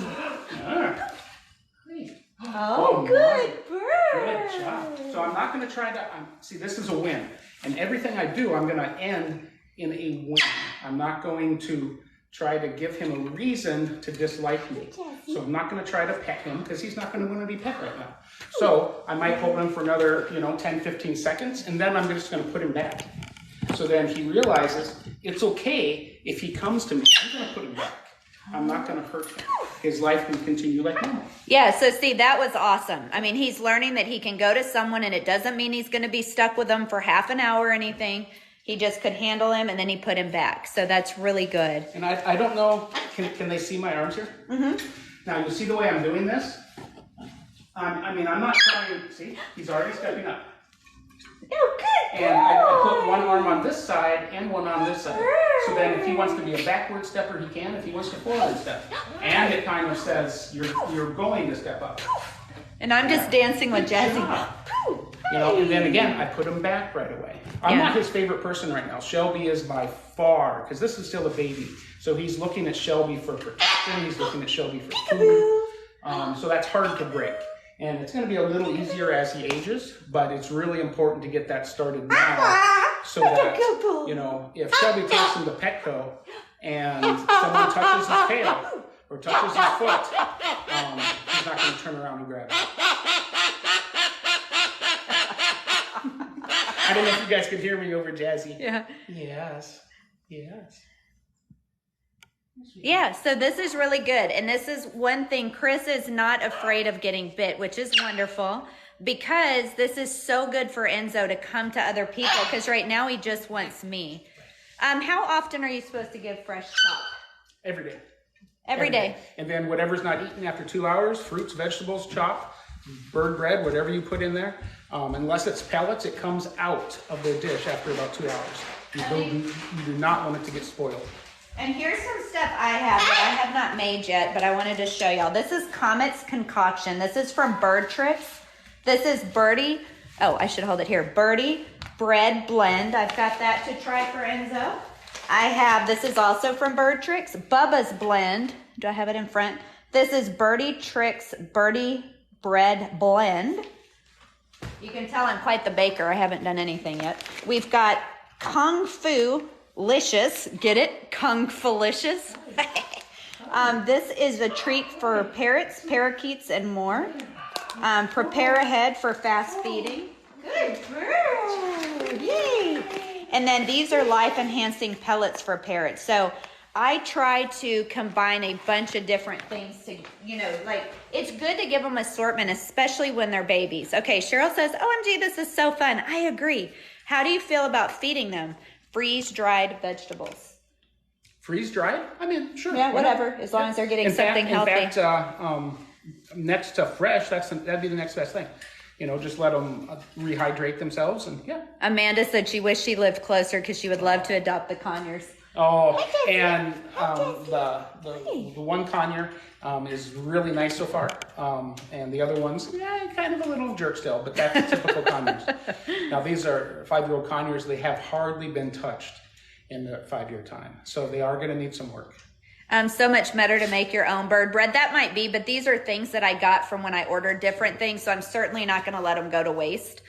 Oh, good bird. Good job. So I'm not going to try to, see, this is a win. And everything I do, I'm going to end in a win. I'm not going to try to give him a reason to dislike me. So I'm not going to try to pet him because he's not going to want to be pet right now. So I might hold him for another, 10, 15 seconds, and then I'm just going to put him back. So then he realizes it's okay if he comes to me. I'm going to put him back. I'm not going to hurt him. His life can continue like normal. Yeah, so see, that was awesome. I mean, he's learning that he can go to someone, and it doesn't mean he's going to be stuck with them for half an hour or anything. He just could handle him, and then he put him back. So that's really good. And I don't know, can they see my arms here? Mm-hmm. Now, you see the way I'm doing this? I'm not trying, see, he's already stepping up. Oh, good. And I put one arm on this side and one on this side. So then if he wants to be a backward stepper, he can. If he wants to forward step. And it kind of says, you're going to step up. And I'm just dancing with Jazzy. And then again, I put him back right away. I'm not his favorite person right now. Shelby is by far, because this is still a baby. So he's looking at Shelby for protection. He's looking at Shelby for food. So that's hard to break. And it's going to be a little easier as he ages, but it's really important to get that started now so that, if Shelby takes him to Petco and someone touches his tail or touches his foot, he's not going to turn around and grab it. I don't know if you guys could hear me over Jazzy. Yeah. Yes. Yeah, so this is really good. And this is one thing, Chris is not afraid of getting bit, which is wonderful, because this is so good for Enzo to come to other people, because right now he just wants me. How often are you supposed to give fresh chop? Every day. Every day. And then whatever's not eaten after 2 hours, fruits, vegetables, chop, bird bread, whatever you put in there. Unless it's pellets, it comes out of the dish after about 2 hours. You do not want it to get spoiled. And here's some stuff I have that I have not made yet, but I wanted to show y'all. This is Comet's Concoction. This is from Bird Tricks. This is Birdie. Oh, I should hold it here. Birdie Bread Blend. I've got that to try for Enzo. This is also from Bird Tricks. Bubba's Blend. Do I have it in front? This is Birdie Tricks Birdie Bread Blend. You can tell I'm quite the baker. I haven't done anything yet. We've got Kung Fu Licious, get it? Kung Felicious. This is a treat for parrots, parakeets, and more. Prepare ahead for fast feeding. Good bird. Yay. And then these are life-enhancing pellets for parrots. So I try to combine a bunch of different things to, it's good to give them assortment, especially when they're babies. Okay, Cheryl says, OMG, this is so fun. I agree. How do you feel about feeding them? Freeze-dried vegetables. Freeze-dried? I mean, sure. Yeah, whatever, as long as they're getting something healthy. In fact, next to fresh, that'd be the next best thing. Just let them rehydrate themselves, and yeah. Amanda said she wished she lived closer because she would love to adopt the conures. Oh, and the one conure is really nice so far, and the other one's kind of a little jerk still, but that's typical conures. Now these are 5-year-old conures. They have hardly been touched in the 5-year time, so they are going to need some work. So much better to make your own bird bread. That might be, but these are things that I got from when I ordered different things, so I'm certainly not going to let them go to waste.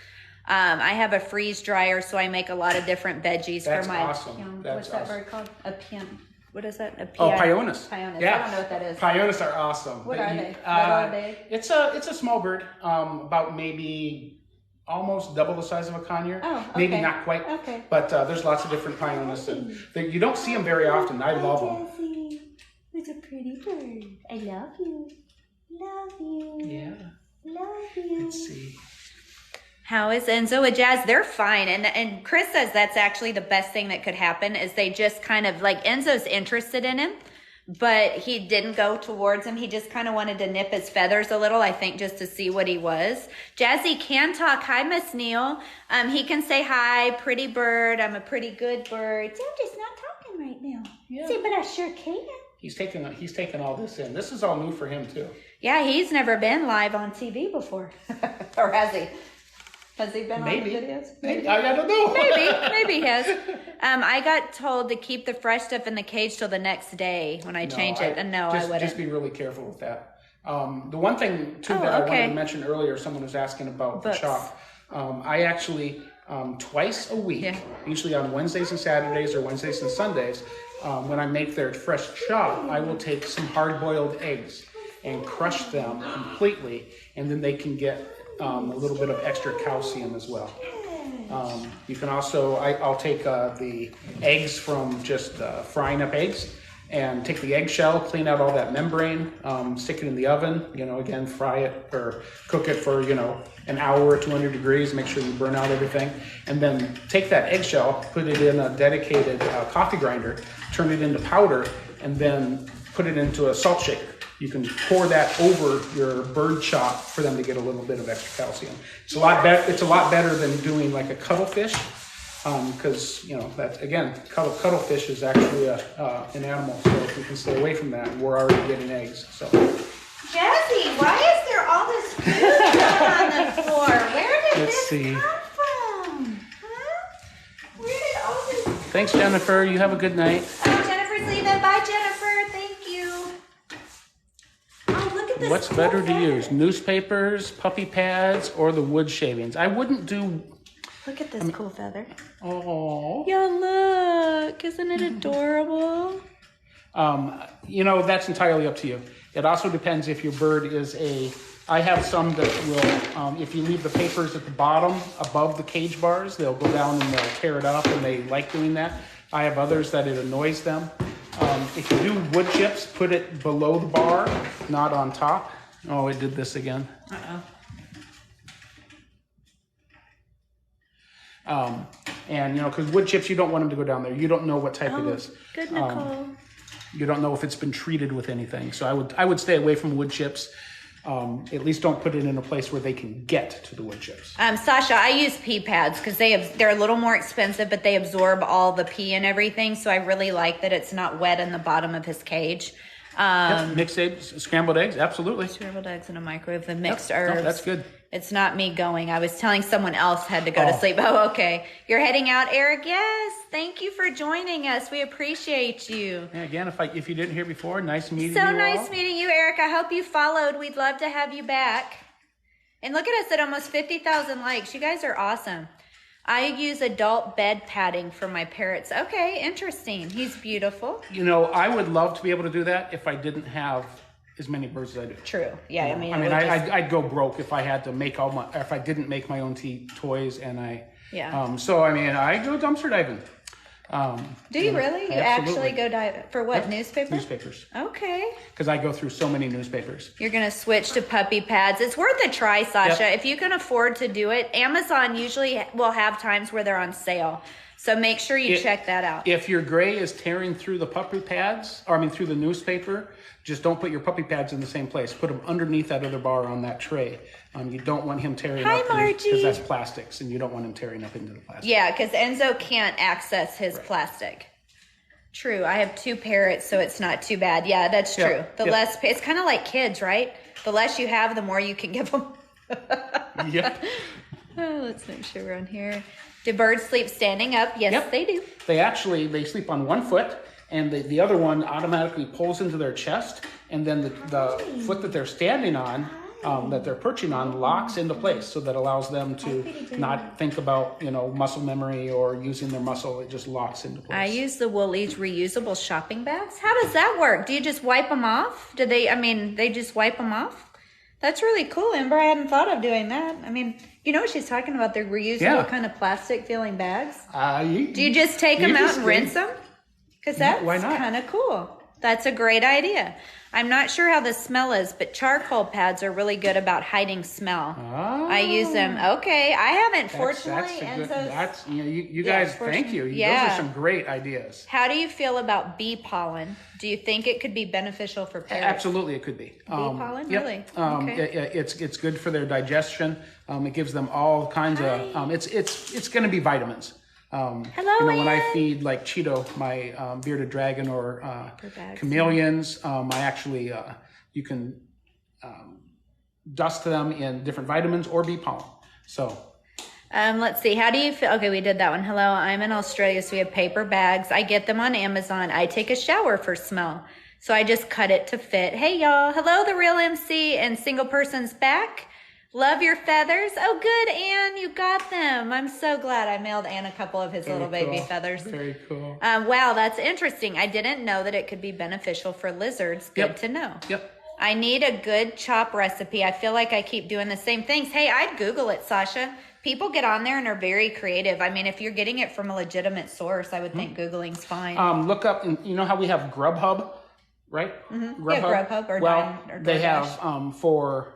I have a freeze dryer, so I make a lot of different veggies for my. That's awesome. What's that bird called? What is that? Pioneers. Pioneers. Yeah. I don't know what that is. Pioneers are awesome. What are they? Little big? It's a small bird, about maybe almost double the size of a conure. Oh, okay. Maybe not quite. Okay. But there's lots of different pioneers, and you don't see them very often. I love them. Jazzy, who's a pretty bird. I love you. Love you. Yeah. Love you. Let's see. How is Enzo and Jazz? They're fine. And Chris says that's actually the best thing that could happen is they just kind of like Enzo's interested in him, but he didn't go towards him. He just kind of wanted to nip his feathers a little, I think, just to see what he was. Jazzy can talk. Hi, Miss Neal. He can say hi, pretty bird. I'm a pretty good bird. I'm just not talking right now. Yeah. See, but I sure can. He's taken all this in. This is all new for him too. Yeah, he's never been live on TV before. Or has he? Has he been Maybe. on the videos? Maybe. I don't know. Maybe he has. I got told to keep the fresh stuff in the cage till the next day when I change it. And no, I wouldn't. Just be really careful with that. The one thing too that I wanted to mention earlier, someone was asking about the chop. I actually twice a week, usually on Wednesdays and Saturdays or Wednesdays and Sundays, when I make their fresh chop, I will take some hard-boiled eggs and crush them completely, and then they can get a little bit of extra calcium as well. You can also, I'll take the eggs from just frying up eggs and take the eggshell, clean out all that membrane, stick it in the oven, again, fry it or cook it for, an hour at 200 degrees, make sure you burn out everything. And then take that eggshell, put it in a dedicated coffee grinder, turn it into powder, and then put it into a salt shaker. You can pour that over your bird chop for them to get a little bit of extra calcium. It's a lot better. It's a lot better than doing like a cuttlefish, because that again, cuttlefish is actually an animal. So if we can stay away from that, we're already getting eggs. So. Jazzy, why is there all this food on the floor? Where did Let's see. come from? Huh? Where did all this? Thanks, Jennifer. You have a good night. Oh, Jennifer's leaving. Bye, Jennifer. Thank you. Oh, look at this. What's better to use, newspapers, puppy pads, or the wood shavings? I wouldn't do. Look at this cool feather. Oh. Yeah, look. Isn't it adorable? That's entirely up to you. It also depends if your bird is I have some that will, if you leave the papers at the bottom above the cage bars, they'll go down and they'll tear it up, and they like doing that. I have others that it annoys them. If you do wood chips, put it below the bar, not on top. Oh, it did this again. And because wood chips, you don't want them to go down there. You don't know what type it is. Good, Nicole. You don't know if it's been treated with anything. So I would stay away from wood chips. At least don't put it in a place where they can get to the wood chips. Sasha, I use pea pads because they're a little more expensive, but they absorb all the pee and everything. So I really like that it's not wet in the bottom of his cage. Mixed eggs, scrambled eggs, absolutely. Scrambled eggs in a microwave, the mixed herbs. No, that's good. It's not me going. I was telling someone else had to go to sleep. Oh, okay. You're heading out, Eric? Yes. Thank you for joining us. We appreciate you. Yeah, again, if you didn't hear before, nice meeting you. So nice meeting you, Eric. I hope you followed. We'd love to have you back. And look at us at almost 50,000 likes. You guys are awesome. I use adult bed padding for my parrots. Okay, interesting. He's beautiful. I would love to be able to do that if I didn't have as many birds as I do. True. Yeah, I'd go broke if I had to make if I didn't make my own toys, and I. Yeah. So I go dumpster diving. Do you really? You actually go dive for what? Yep. Newspapers. Okay. Because I go through so many newspapers. You're going to switch to puppy pads. It's worth a try, Sasha. Yep. If you can afford to do it, Amazon usually will have times where they're on sale. So make sure you check that out. If your gray is tearing through the puppy pads, or I mean through the newspaper, just don't put your puppy pads in the same place. Put them underneath that other bar on that tray. You don't want him tearing up because that's plastics, and you don't want him tearing up into the plastic. Yeah, because Enzo can't access his plastic. True. I have 2 parrots, so it's not too bad. Yeah, that's true. The less, it's kind of like kids, right? The less you have, the more you can give them. Yep. Oh, let's make sure we're on here. Do birds sleep standing up? Yes, they do. They sleep on one foot, and the other one automatically pulls into their chest, and then the foot that they're standing on, that they're perching on, locks into place. So that allows them to not think about, muscle memory or using their muscle. It just locks into place. I use the Woolies reusable shopping bags. How does that work? Do you just wipe them off? They just wipe them off? That's really cool, Amber. I hadn't thought of doing that. I mean, you know what she's talking about? They're reusable kind of plastic feeling bags. Do you just take them out and rinse them? Because that's kind of cool. That's a great idea. I'm not sure how the smell is, but charcoal pads are really good about hiding smell. Oh. I use them. Okay, I haven't, fortunately. You guys, thank you. Those are some great ideas. How do you feel about bee pollen? Do you think it could be beneficial for parrots? Absolutely, it could be. Bee pollen, really? It's good for their digestion. It gives them all kinds of. It's going to be vitamins. Hello, when I feed like Cheeto, my bearded dragon, or chameleons, I actually you can dust them in different vitamins or bee pollen. So let's see. How do you feel? Okay, we did that one. Hello, I'm in Australia, so we have paper bags. I get them on Amazon. I take a shower for smell, so I just cut it to fit. Hey, y'all. Hello, the real MC and single person's back. Love your feathers. Oh, good, Ann. You got them. I'm so glad. I mailed Ann a couple of his little baby feathers. Very cool. Wow, that's interesting. I didn't know that it could be beneficial for lizards. Good to know. Yep. I need a good chop recipe. I feel like I keep doing the same things. Hey, I'd Google it, Sasha. People get on there and are very creative. I mean, if you're getting it from a legitimate source, I would think Googling's fine. Look up, you know how we have Grubhub, right? Mm-hmm. Grubhub or they have for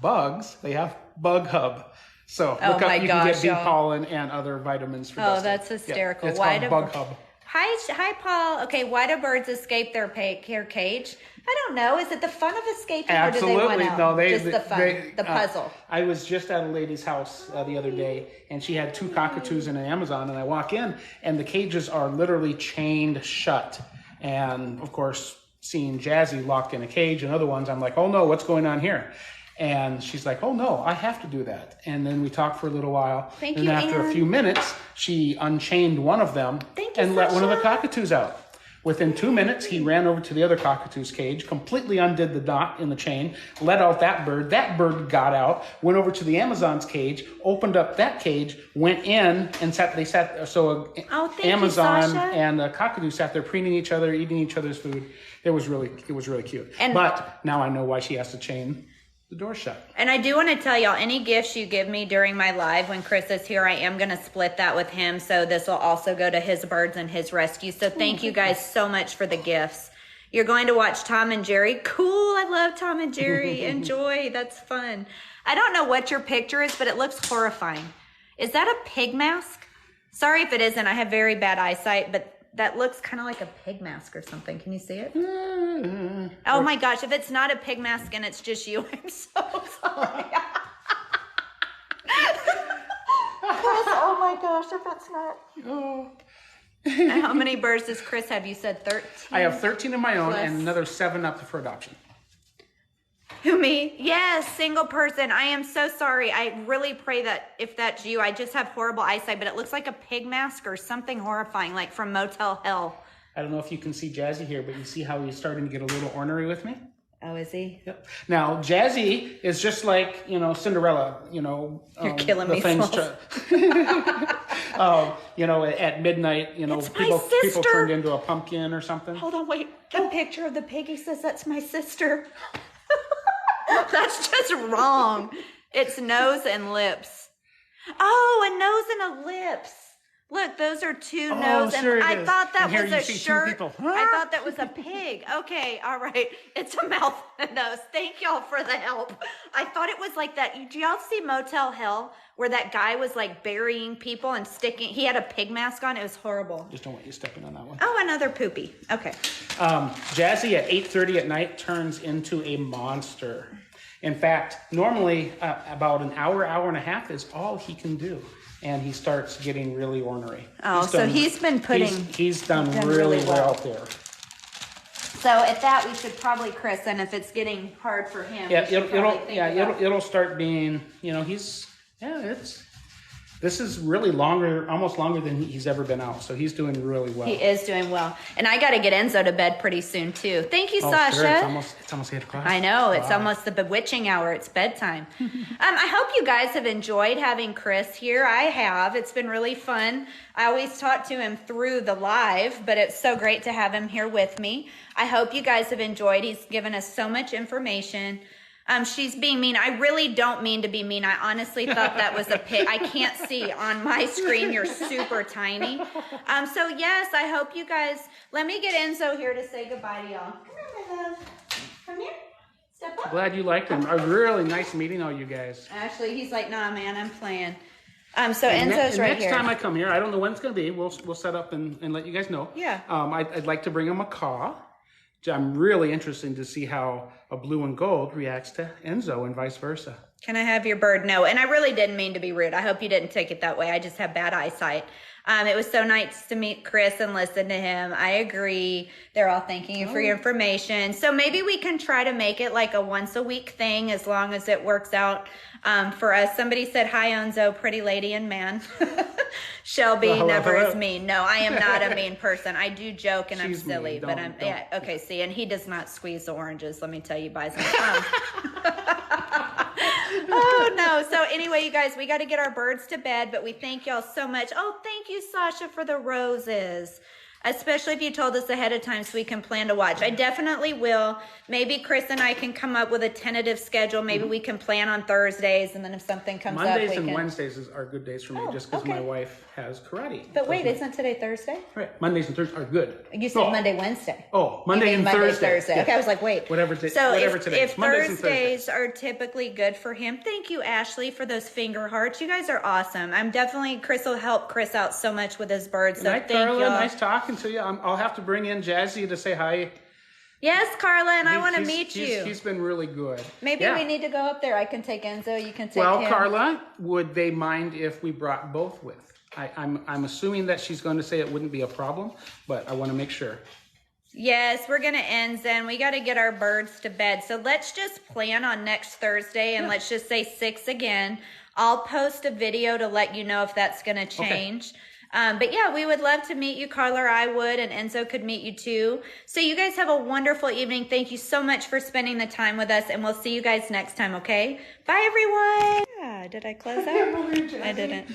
bugs, they have Bug Hub. So look up, you can get bee pollen and other vitamins for dusting. That's hysterical. It's called Bug Hub. Hi, Paul. Okay, why do birds escape their cage? I don't know. Is it the fun of escaping, or do they want out? No, just the fun, the puzzle. I was just at a lady's house the other day, and she had 2 cockatoos in an Amazon, and I walk in, and the cages are literally chained shut. And of course, seeing Jazzy locked in a cage and other ones, I'm like, oh no, what's going on here? And she's like, oh no, I have to do that. And then we talked for a little while. And after a few minutes, she unchained one of them and let one of the cockatoos out. Within 2 minutes, he ran over to the other cockatoo's cage, completely undid the knot in the chain, let out that bird. That bird got out, went over to the Amazon's cage, opened up that cage, went in, and Amazon and the cockatoo sat there preening each other, eating each other's food. It was really cute. But now I know why she has to chain the door shut. And I do want to tell y'all, any gifts you give me during my live when Chris is here, I am going to split that with him. So this will also go to his birds and his rescue. So thank you guys so much for the gifts. You're going to watch Tom and Jerry. Cool. I love Tom and Jerry. Enjoy. That's fun. I don't know what your picture is, but it looks horrifying. Is that a pig mask? Sorry if it isn't. I have very bad eyesight, but that looks kind of like a pig mask or something. Can you see it? Oh my gosh, if it's not a pig mask and it's just you, I'm so sorry. Chris, oh my gosh, if it's not. Oh. How many birds does Chris have? You said 13? I have 13 of my own and another 7 up for adoption. Who, me? Yes, single person. I am so sorry. I really pray that if that's you, I just have horrible eyesight, but it looks like a pig mask or something horrifying, like from Motel Hell. I don't know if you can see Jazzy here, but you see how he's starting to get a little ornery with me? Oh, is he? Yep. Now, Jazzy is just like, Cinderella, You're killing me, at midnight, people turned into a pumpkin or something. Hold on, wait. The picture of the piggy says that's my sister. That's just wrong. It's nose and lips. Oh, a nose and a lips. Look, those are two Oh, nose, sure and it I is. thought that And here was you a see two shirt. people. I thought that was a pig. Okay, all right. It's a mouth and nose. Thank y'all for the help. I thought it was like that. Do y'all see Motel Hell, where that guy was like burying people and sticking? He had a pig mask on. It was horrible. Just don't want you stepping on that one. Oh, another poopy. Okay. Jazzy at 8:30 at night turns into a monster. In fact, normally about an hour and a half is all he can do. And he starts getting really ornery. Oh, so he's been putting... He's done really well there. So at that, we should probably christen if it's getting hard for him. Yeah, it'll start being, this is really almost longer than he's ever been out. So he's doing really well. He is doing well. And I got to get Enzo to bed pretty soon, too. Thank you, Sasha. Sure. It's almost 8 o'clock. I know. It's almost the bewitching hour. It's bedtime. I hope you guys have enjoyed having Chris here. I have. It's been really fun. I always talk to him through the live, but it's so great to have him here with me. I hope you guys have enjoyed. He's given us so much information. She's being mean. I really don't mean to be mean. I honestly thought that was a pig. I can't see on my screen. You're super tiny. So yes, I hope you guys, let me get Enzo here to say goodbye to y'all. Come here, my love. Come here. Step up. Glad you liked him. A really nice meeting all you guys. Actually, he's like, nah, man, I'm playing. So Enzo's right next here. Next time I come here, I don't know when it's going to be. We'll set up and let you guys know. Yeah. I'd like to bring a macaw. I'm really interested to see how a blue and gold reacts to Enzo and vice versa. Can I have your bird? No. And I really didn't mean to be rude. I hope you didn't take it that way. I just have bad eyesight. It was so nice to meet Chris and listen to him. I agree. They're all thanking you for your information. So maybe we can try to make it like a once a week thing as long as it works out for us. Somebody said, hi, Enzo, pretty lady and man. Shelby never is mean. No, I am not a mean person. I do joke and I'm silly, but I'm, yeah, okay, see, and he does not squeeze the oranges, let me tell you, buys them. Oh, no. So anyway, you guys, we got to get our birds to bed, but we thank y'all so much. Oh, thank you, Sasha, for the roses. Especially if you told us ahead of time so we can plan to watch. I definitely will. Maybe Chris and I can come up with a tentative schedule. Maybe we can plan on Thursdays, and then if something comes up, we Mondays can... and Wednesdays are good days for me, just because my wife has karate. But wait, isn't today Thursday? Right. Mondays and Thursdays are good. You said Monday, Wednesday. Oh, Monday and Thursday. Yeah. Okay, I was like, wait. Whatever today. If Thursdays are typically good for him, thank you, Ashley, for those finger hearts. You guys are awesome. Chris will help Chris out so much with his birds. So thank y'all. Nice talking to you. I'll have to bring in Jazzy to say hi. Yes, Carla, and I want to meet you. He's been really good. Maybe we need to go up there. I can take Enzo. You can take him. Well, Carla, would they mind if we brought both with? I'm assuming that she's going to say it wouldn't be a problem, but I want to make sure. Yes, we're going to end then. We got to get our birds to bed. So let's just plan on next Thursday, and let's just say 6 again. I'll post a video to let you know if that's going to change. Okay. But yeah, we would love to meet you, Carla, or I would, and Enzo could meet you too. So you guys have a wonderful evening. Thank you so much for spending the time with us, and we'll see you guys next time, okay? Bye, everyone. Yeah, did I close out? I didn't.